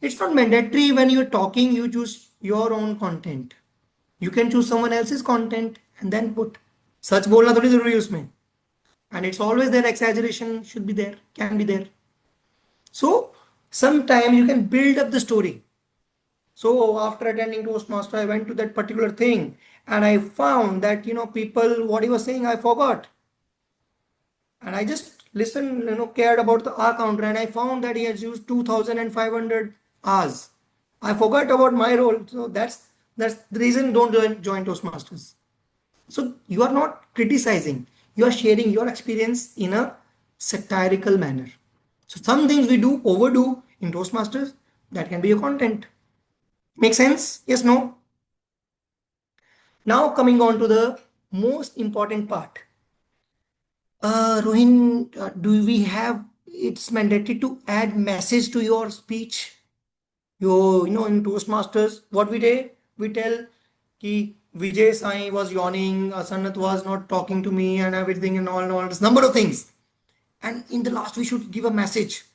It's not mandatory when you're talking, you choose your own content. You can choose someone else's content and then put. सच बोलना थोड़ी जरूरी है उसमें. And it's always there, exaggeration should be there, can be there. So sometimes you can build up the story. So after attending Toastmaster, I went to that particular thing and I found that, people, what he was saying, I forgot. And I just listened, cared about the R counter, and I found that he has used 2,500 hours. I forgot about my role. So that's the reason don't join Toastmasters. So you are not criticizing, you are sharing your experience in a satirical manner. So some things we do overdo in Toastmasters, that can be your content. Make sense? Yes, no? Now coming on to the most important part. Rohin, do we have it's mandatory to add message to your speech? In Toastmasters, what we tell ki Vijay Sai was yawning, Sanat was not talking to me, and everything and all this number of things. And in the last, we should give a message.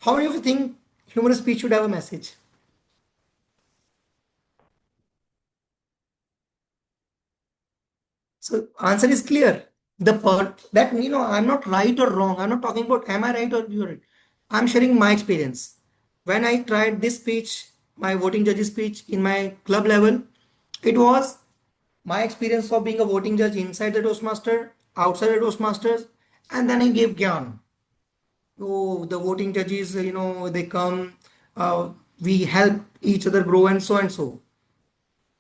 How many of you think humorous speech should have a message? So answer is clear. The part that I'm not right or wrong. I'm not talking about am I right or you're right. I'm sharing my experience. When I tried this speech, my voting judge's speech in my club level, it was my experience of being a voting judge inside the Toastmaster, outside the Toastmasters, and then I gave Gyan. Oh, the voting judges, they come, we help each other grow and so and so.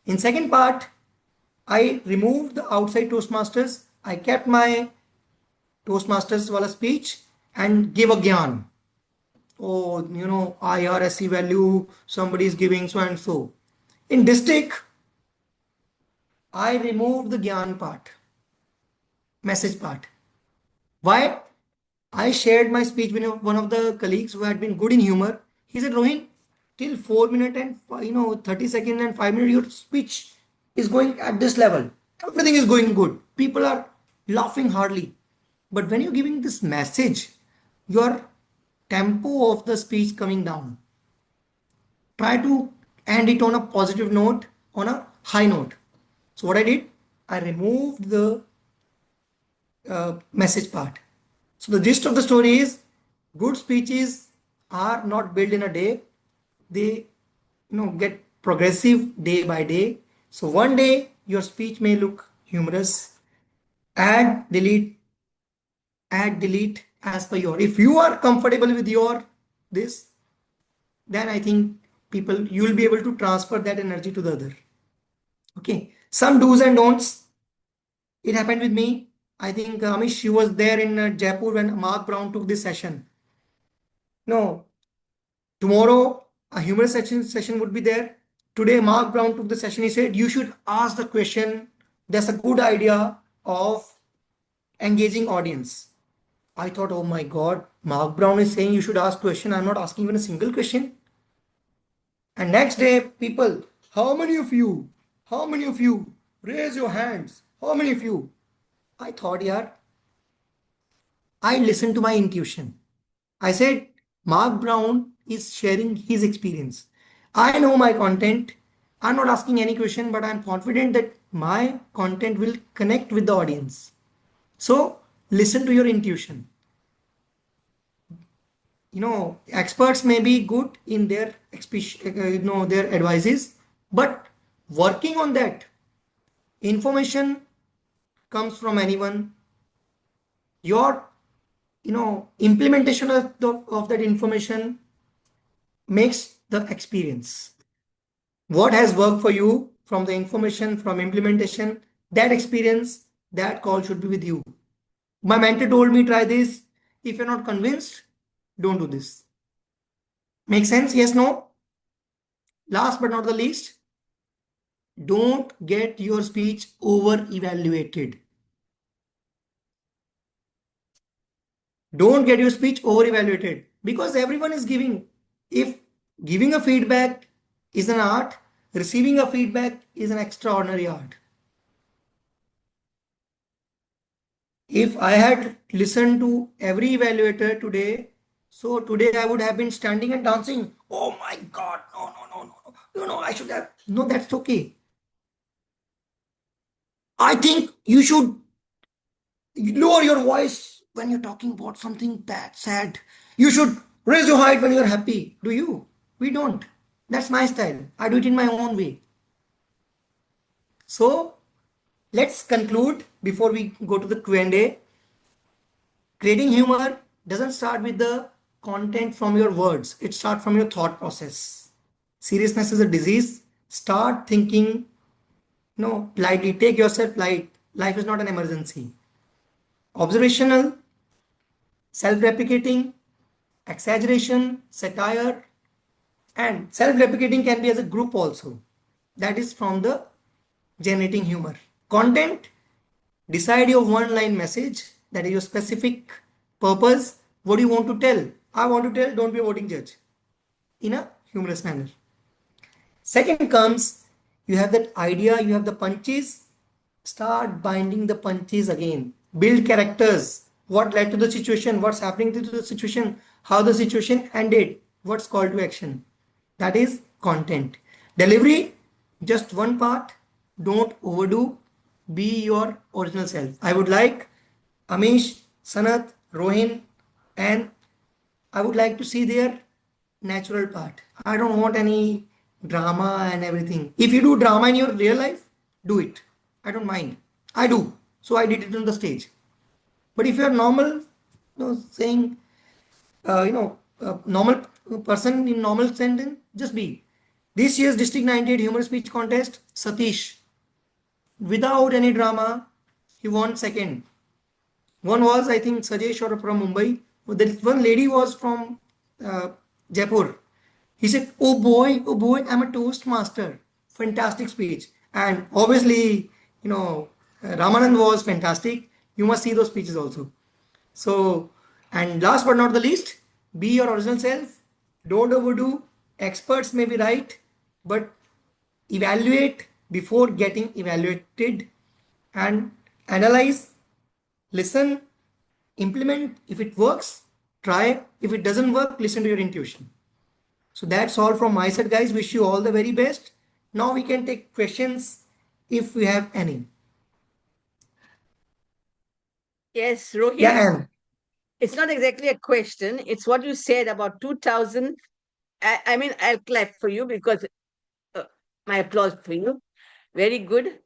In second part, I removed the outside Toastmasters. I kept my Toastmasters wala speech and gave a Gyan. Oh, IRSC value, somebody is giving so and so. In district, I removed the Gyan part, message part. Why? I shared my speech with one of the colleagues who had been good in humor. He said, Rohin, till 4 minutes and 30 seconds and 5 minutes, your speech is going at this level. Everything is going good. People are laughing hardly. But when you're giving this message, your tempo of the speech coming down. Try to end it on a positive note, on a high note. So what I did, I removed the message part. So the gist of the story is good speeches are not built in a day. They get progressive day by day. So one day your speech may look humorous. Add, delete as per your. If you are comfortable with your this, then I think people you will be able to transfer that energy to the other. Okay. Some do's and don'ts. It happened with me. I think Amish, you was there in Jaipur when Mark Brown took this session. No, tomorrow a humorous session would be there. Today Mark Brown took the session. He said you should ask the question. That's a good idea of engaging audience. I thought, oh my God, Mark Brown is saying you should ask question. I'm not asking even a single question. And next day, people, how many of you? How many of you? Raise your hands. How many of you? I thought, yeah, I listened to my intuition. I said, Mark Brown is sharing his experience. I know my content. I'm not asking any question, but I'm confident that my content will connect with the audience. So listen to your intuition. Experts may be good in their their advices, but working on that information comes from anyone. Your implementation of that information makes the experience. What has worked for you from the information, from implementation, that experience, that call should be with you. My mentor told me try this. If you're not convinced, don't do this. Make sense? Yes, no? Last but not the least, don't get your speech over evaluated. Don't get your speech over evaluated because everyone is giving. If giving a feedback is an art, receiving a feedback is an extraordinary art. If I had listened to every evaluator today, so today I would have been standing and dancing. Oh my God, no, no, no, no, no, no, no, I should have. No, that's okay. I think you should lower your voice when you're talking about something bad, sad. You should raise your height when you're happy. Do you? We don't. That's my style. I do it in my own way. So let's conclude before we go to the Q&A. Creating humor doesn't start with the content from your words. It starts from your thought process. Seriousness is a disease. Start thinking, lightly. Take yourself light. Life is not an emergency. Observational, self-replicating, exaggeration, satire, and self-replicating can be as a group also. That is from the generating humor. Content, decide your one-line message, that is your specific purpose. What do you want to tell? I want to tell, don't be a voting judge, in a humorous manner. Second comes, you have that idea, you have the punches, start binding the punches again. Build characters. What led to the situation? What's happening to the situation? How the situation ended? What's call to action? That is content. Delivery, just one part. Don't overdo. Be your original self. I would like Amish, Sanat, Rohin, and I would like to see their natural part. I don't want any drama and everything. If you do drama in your real life, do it. I don't mind. I do. So I did it on the stage. But if you're normal, saying, normal person in normal sentence, just be. This year's District 98 Humor Speech Contest, Satish, without any drama, he won second. One was, I think, Sajesh or from Mumbai. There is one lady was from Jaipur. He said, oh boy, I'm a Toastmaster. Fantastic speech. And obviously, Ramanand was fantastic. You must see those speeches also. So, and last but not the least, be your original self. Don't overdo. Experts may be right, but evaluate before getting evaluated and analyze, listen, implement. If it works, try. If it doesn't work, listen to your intuition. So that's all from my side, guys. Wish you all the very best. Now we can take questions if we have any. Yes, Rohin. Yeah, and It's not exactly a question. It's what you said about 2000. I mean, I'll clap for you because my applause for you. Very good.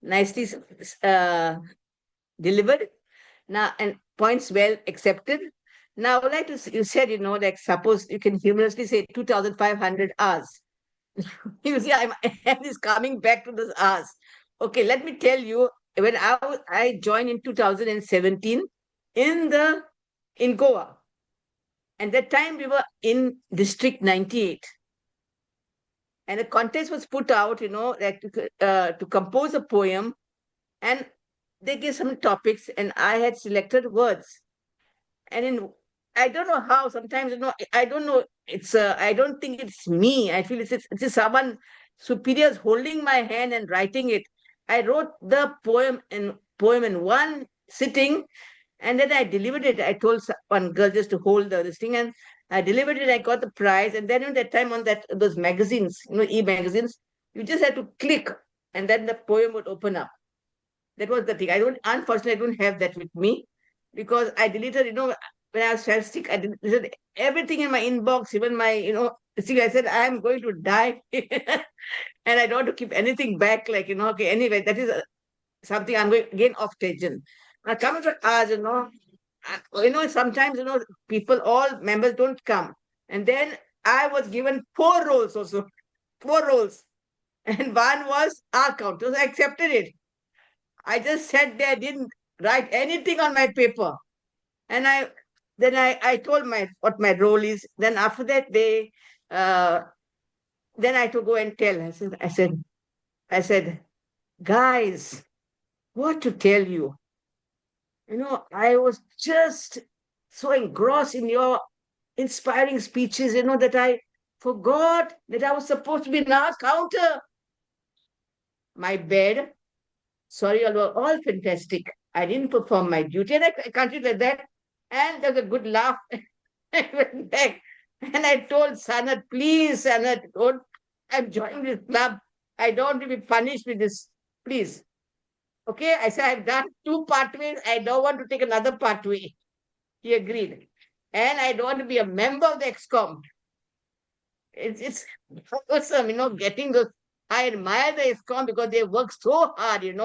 Nicely delivered. Now, and points well accepted. Now, I would like to, you said, like suppose you can humorously say 2,500 hours. You see, I'm is coming back to this hours. Okay, let me tell you, when I joined in 2017 in Goa. And that time we were in District 98. And a contest was put out, like to compose a poem. And they gave some topics, and I had selected words. And I don't know how, sometimes, I don't know, I don't think it's me. I feel it's someone superior is holding my hand and writing it. I wrote the poem in one sitting, and then I delivered it. I told one girl just to hold this thing, and I delivered it. I got the prize. And then in that time on those magazines, e-magazines, you just had to click, and then the poem would open up. That was the thing. Unfortunately, I don't have that with me because I deleted, when I was sick, I deleted everything in my inbox, even my, see, I said, I'm going to die. And I don't want to keep anything back, like, okay, anyway, that is something I'm going again off tangent. Now, coming to us, sometimes, people, all members don't come. And then I was given 4 roles also, 4 roles. And one was our count. So I accepted it. I just sat there, didn't write anything on my paper. And I told what my role is. Then after that, then I had to go and tell. I said, guys, what to tell you? I was just so engrossed in your inspiring speeches, that I forgot that I was supposed to be in our counter. My bed, sorry, you were all fantastic. I didn't perform my duty, and I can't do like that. And there was a good laugh. I went back and I told Sanat, please, Sanat, don't, I'm joining this club. I don't want to be punished with this. Please. Okay. I said, I've done 2 pathways. I don't want to take another pathway. He agreed. And I don't want to be a member of the EXCOM. It's awesome, getting those. I admire the EXCOM because they work so hard, in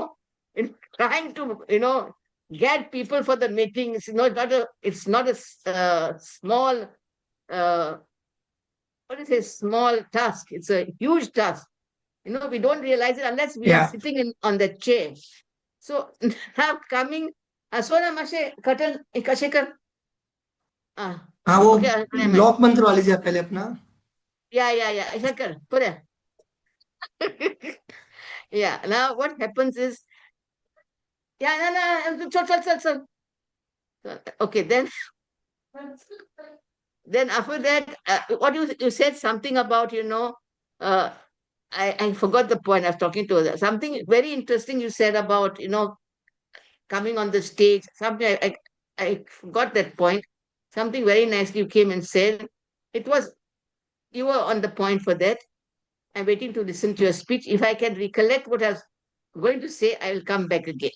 trying to, get people for the meetings. It's not a small, uh, what is a small task. It's a huge task. We don't realize it unless we are Yeah. sitting on the chair. So now coming, Sona Mashe, Katan, Kashekar. हाँ, वो Okay, lock मंत्र वाली जी पहले अपना. yeah, ऐसा कर, put it. Yeah, now what happens is, yeah, no, chal. Okay, then after that, what you said something about, I forgot the point. I was talking to her. Something very interesting you said about, coming on the stage. Something I forgot that point. Something very nice you came and said. It was, you were on the point for that. I'm waiting to listen to your speech. If I can recollect what I was going to say, I will come back again.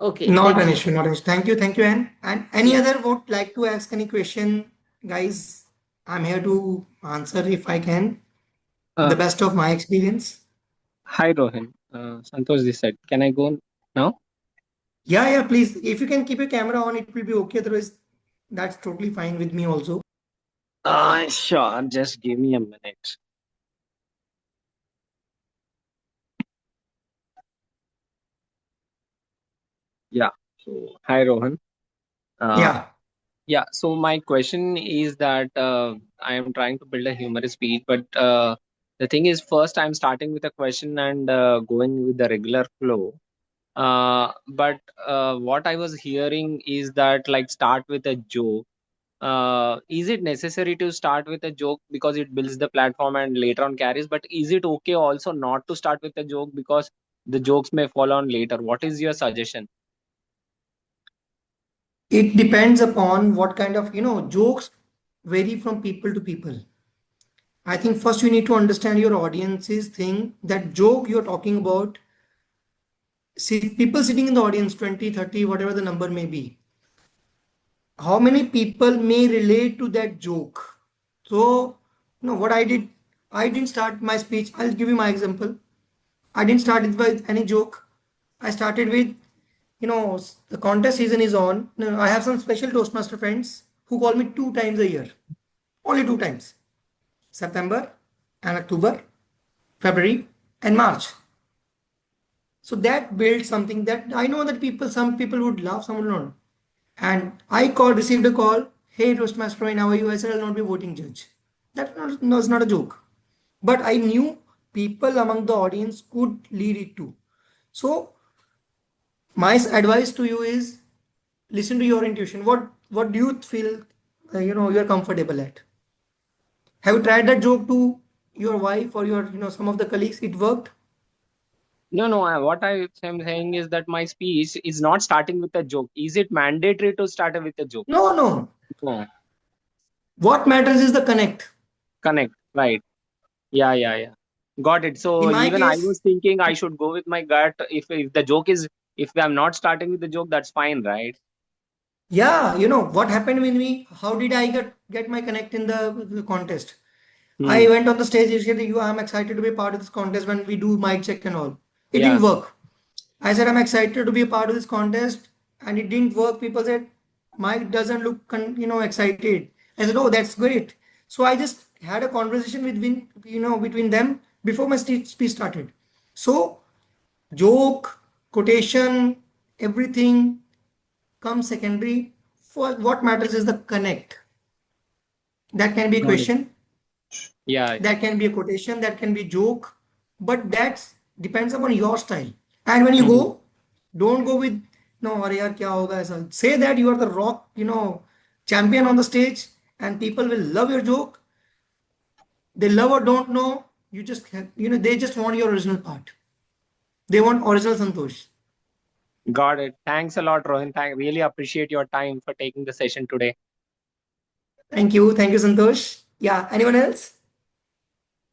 Okay, Not thank an you. issue, not an issue. Thank you, Anne. And any Yeah. other would like to ask any question, guys? I'm here to answer if I can, to the Uh, best of my experience. Hi, Rohin. Santosh this side. Can I go now? Yeah, please. If you can keep your camera on, it will be okay. Otherwise, that's totally fine with me also. Sure. Just give me a minute. Yeah. So, hi, Rohan. Uh, Yeah. yeah. So my question is that I am trying to build a humorous speech, but the thing is, first I'm starting with a question and going with the regular flow. But what I was hearing is that like start with a joke. Is it necessary to start with a joke because it builds the platform and later on carries? But is it okay also not to start with a joke because the jokes may fall on later? What is your suggestion? It depends upon what kind of, jokes vary from people to people. I think first you need to understand your audience's thing. That joke you're talking about, see, people sitting in the audience, 20, 30, whatever the number may be. How many people may relate to that joke? So, what I didn't start my speech. I'll give you my example. I didn't start it with any joke. I started with, the contest season is on. I have some special Toastmaster friends who call me 2 times a year. Only 2 times. September and October, February and March. So that built something that I know that some people would laugh, some would not. And received a call. Hey, Toastmaster Rohin, how are you? I said, I'll not be voting judge. Was not a joke. But I knew people among the audience could lead it to. So my advice to you is listen to your intuition. What do you feel, you're comfortable at? Have you tried that joke to your wife or your, some of the colleagues? It worked? No, no. What I am saying is that my speech is not starting with a joke. Is it mandatory to start with a joke? No. No. What matters is the connect. Connect. Right. Yeah. Got it. In So my even I case, was thinking I should go with my gut. If the joke is if I'm not starting with the joke, that's fine, right? yeah, what happened with me? How did I get my connect in the contest? I Hmm. went on the stage. You said, I'm excited to be a part of this contest when we do mic check and all. It didn't Yeah. work. I said, I'm excited to be a part of this contest, and it didn't work. People said, Mike doesn't look, excited. I said, oh, that's great. So I just had a conversation between them before my speech started. So joke, quotation, everything comes secondary. For what matters is the connect. That can be a Got it. question, Yeah. that can be a quotation, that can be joke, but that depends upon your style. And when you Mhm. go, don't go with no, अरे यार क्या होगा ऐसा. Say that you are the rock, champion on the stage, and people will love your joke. They love or don't know, you just they just want your original part. They want original Santosh. Got it. Thanks a lot, Rohin. Really appreciate your time for taking the session today. Thank you, Santosh. Yeah, anyone else?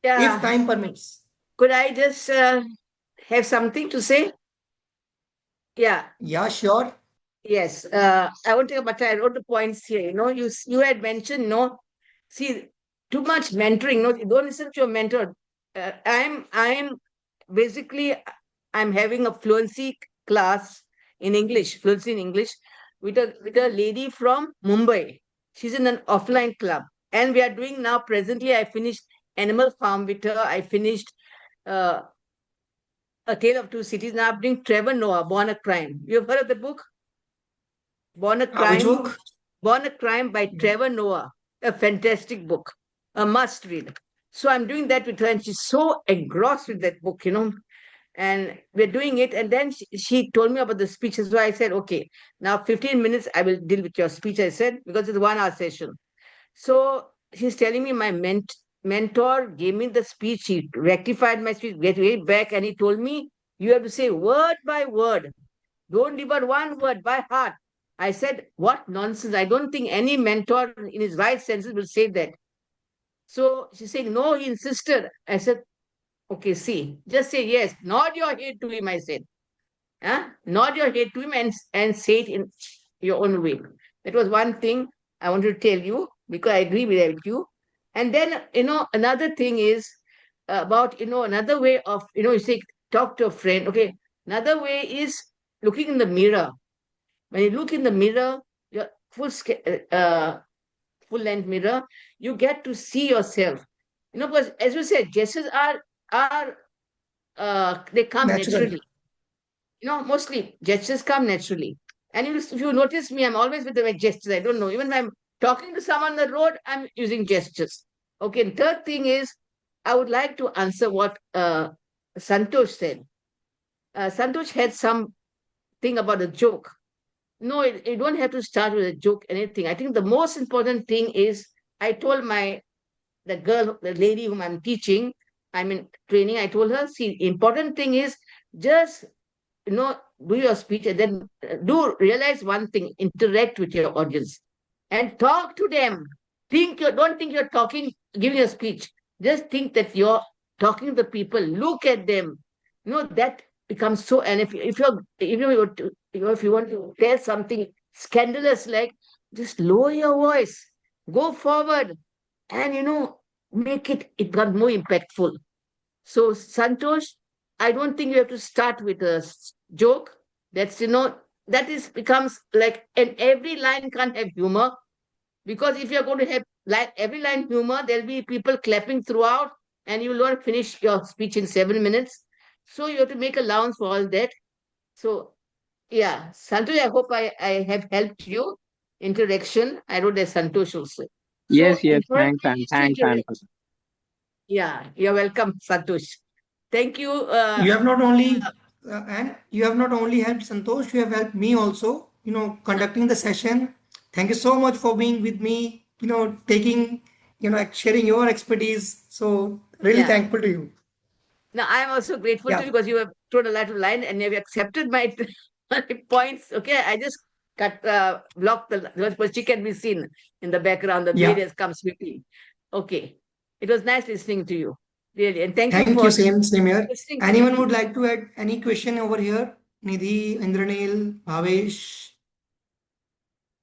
If Yeah. time permits. Could I just have something to say? Yeah. Yeah, sure. Yes. I won't take much. I wrote the points here. You had mentioned, see, too much mentoring. No, don't listen to your mentor. I'm basically I'm having a fluency class in English, fluency in English, with a lady from Mumbai. She's in an offline club, and we are doing now. Presently, I finished Animal Farm with her. I finished uh, A Tale of Two Cities. Now I'm doing Trevor Noah, Born a Crime. You have heard of the book? Born a Which Crime. book? Born a Crime by Trevor Noah. A fantastic book, a must read. So I'm doing that with her, and she's so engrossed with that book, and we're doing it. And then she told me about the speeches. So I said, okay, now 15 minutes, I will deal with your speech, I said, because it's a 1 hour session. So she's telling me my mentor gave me the speech. He rectified my speech, get way back, and he told me, you have to say word by word. Don't deliver one word by heart. I said, what nonsense. I don't think any mentor in his right senses will say that. So she said, no, he insisted. I said, okay, see, just say yes. Nod your head to him, I said. Nod your head to him and say it in your own way. That was one thing I wanted to tell you because I agree with you. And then, another thing is about, another way of, you say, talk to a friend. Okay. Another way is looking in the mirror. When you look in the mirror, your full length mirror, you get to see yourself. Because as you said, gestures are they come Natural. naturally. Mostly gestures come naturally. And if you notice me, I'm always with my gestures. I don't know. Even when I'm talking to someone on the road, I'm using gestures. Okay. And third thing is, I would like to answer what Santosh said. Santosh had some thing about a joke. No, you don't have to start with a joke, anything. I think the most important thing is I told the lady whom I'm teaching, I'm in training, I told her, see, important thing is just do your speech and then do realize one thing, interact with your audience and talk to them. Don't think you're talking, giving a speech. Just think that you're talking to the people. Look at them. That becomes so. And if you want to tell something scandalous, like just lower your voice, go forward, and make it got more impactful. So, Santosh, I don't think you have to start with a joke. That is becomes like, and every line can't have humor, because if you're going to have every line humor, there'll be people clapping throughout, and you will not finish your speech in 7 minutes. So you have to make allowance for all that. So, yeah, Santosh, I hope I have helped you. Interaction. I wrote as Santosh also. So, Yes, yes. important Thanks, thing and is to thanks, and interact. Yeah, you're welcome, Santosh. Thank you. You have not only and you have not only helped Santosh, you have helped me also, conducting the session. Thank you so much for being with me, taking, sharing your expertise. So really Yeah. thankful to you. Now, I'm also grateful to Yeah. you because you have thrown a lot of line and you have accepted my, my points. Okay, I just blocked but she can be seen in the background. The Yeah. various comes quickly. Okay, it was nice listening to you, really, and thank you Thank you. for Same here. listening to Anyone me. would like to add any question over here? Nidhi, Indranil, Bhavesh,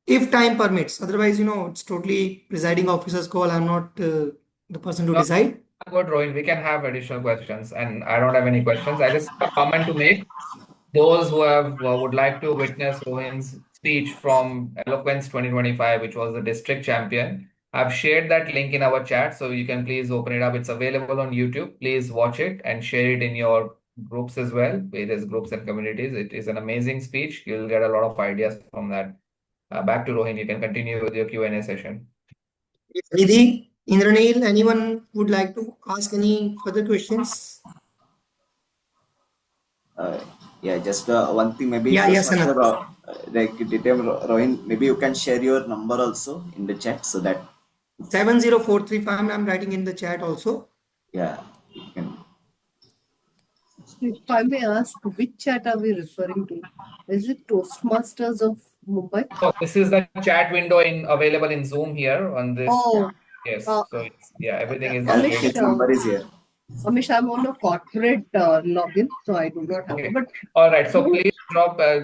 if time permits. Otherwise, it's totally presiding officer's call. I'm not the person to No, decide. I'm good, Rohin. We can have additional questions, and I don't have any questions. I just have a comment to make. Those who have would like to witness Rohin's speech from Eloquence 2025, which was the district champion, I've shared that link in our chat, so you can please open it up. It's available on YouTube. Please watch it and share it in your groups as well, various groups and communities. It is an amazing speech. You'll get a lot of ideas from that. Back to Rohin. You can continue with your Q&A session. Nidhi, Indranil, anyone would like to ask any further questions? Uh, yeah, just one thing, maybe Yeah, yes, Toastmaster, Anat. like DTM Rohin, maybe you can share your number also in the chat so that 70435. I'm writing in the chat also. yeah, you can. If I may ask, which chat are we referring to? Is it Toastmasters of Mumbai? So this is the chat window available in Zoom here on this. Oh, Yes. uh, So yeah, everything is Yeah, Amish, available. his number is here. Amish, I'm on a corporate login, so I do not have it. Okay. But All right. So no, please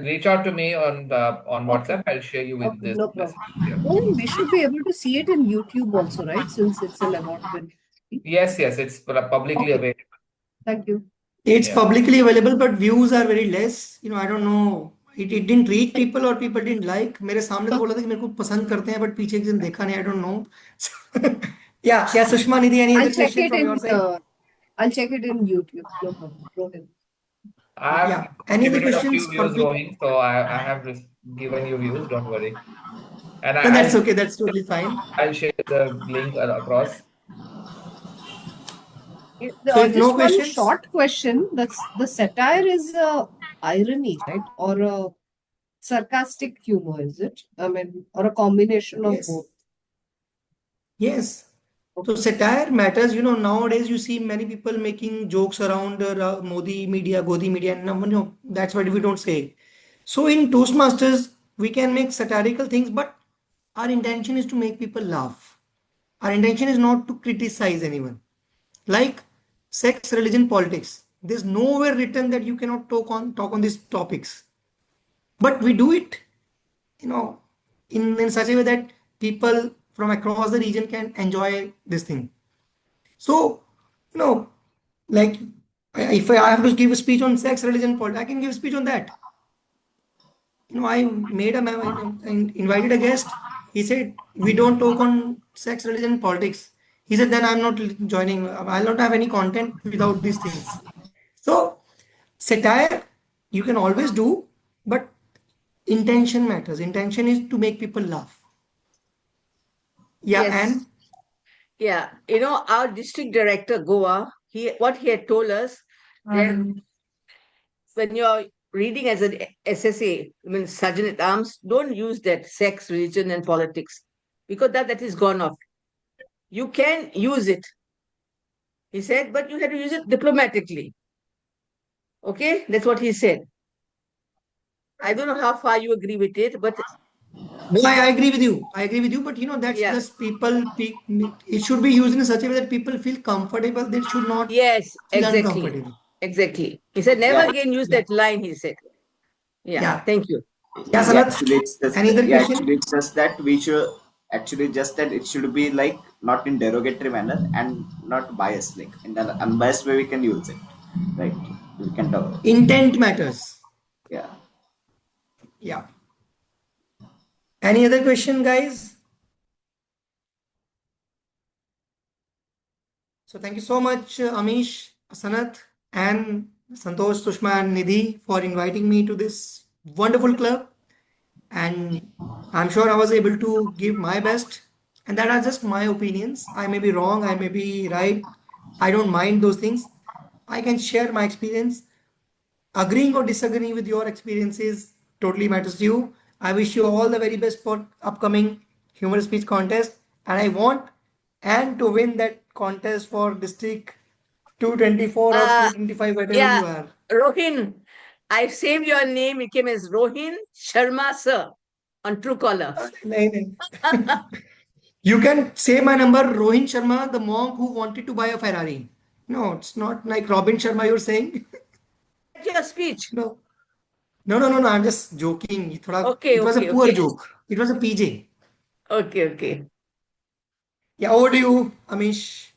reach out to me on okay, WhatsApp. I'll share you with okay, this no problem. message here. Well, we should be able to see it in YouTube also, right? Since it's an award-winning. Yes, yes, it's publicly Okay, available. thank you. It's Yeah. publicly available, but views are very less. I don't know. It didn't reach people or people didn't like. मेरे सामने तो बोला था कि मेरे को पसंद करते हैं, but पीछे एक दिन देखा नहीं. I don't know. Yeah, Sushma Nidhi, any I'll other check question it from your in. side? I'll check it in YouTube. No problem. Rohin. I've Yeah. Any other contributed a few questions for views, people? Rohin, so I have given you views. Don't worry. And No, that's I'll okay. That's totally fine. I'll share the link across. So if no Just one questions, short question. That's the satire is irony, right? Or a sarcastic humor, is it? I mean, or a combination of yes, both. yes. So Okay. satire matters. Nowadays you see many people making jokes around Modi media, Godi media, and that's what we don't say. So in Toastmasters, we can make satirical things, but our intention is to make people laugh. Our intention is not to criticize anyone. Like sex, religion, politics. There's nowhere written that you cannot talk on these topics. But we do it, you know, in such a way that people from across the region can enjoy this thing. So, you know, like if I have to give a speech on sex, religion, politics, I can give a speech on that. I made and invited a guest. He said, we don't talk on sex, religion, politics. He said, then I'm not joining. I'll not have any content without these things. So, satire, you can always do, but intention matters. Intention is to make people laugh. Yeah, Yes. and Yeah. Our district director, Goa, what he had told us that when you're reading as an SSA, I mean Sergeant at Arms, don't use that sex, religion, and politics because that is gone off. You can use it, he said, but you have to use it diplomatically. Okay, that's what he said. I don't know how far you agree with it, but no, I agree with you. I agree with you, but that's yeah, just it should be used in such a way that people feel comfortable. They should not yes, feel exactly, uncomfortable. exactly. He said, never Yeah, again use Yeah. that line. He said, yeah, Yeah. thank you. Yeah, yeah. Sanath. Actually, it's just Any other yeah. question? Actually, it's just that we should actually just that it should be like not in derogatory manner and not biased. Like in an unbiased way, we can use it. Right? We can talk. Intent matters. Yeah. Yeah. Any other question, guys? So thank you so much, Amish, Sanath, and Santosh, Sushma, and Nidhi for inviting me to this wonderful club. And I'm sure I was able to give my best. And that are just my opinions. I may be wrong, I may be right. I don't mind those things. I can share my experience. Agreeing or disagreeing with your experiences totally matters to you. I wish you all the very best for upcoming humorous speech contest. And I want and to win that contest for district 224 or Uh, 225, whatever yeah, you are. Rohin, I saved your name. It came as Rohin Sharma, sir, on Truecaller. Nahi, nahi. You can say my number, Rohin Sharma, the monk who wanted to buy a Ferrari. No, it's not like Robin Sharma you're saying. That's your speech. No. No. I'm just joking. Okay, It was a okay, poor okay, joke. It was a PJ. okay, okay. Yeah, over to you, Amish.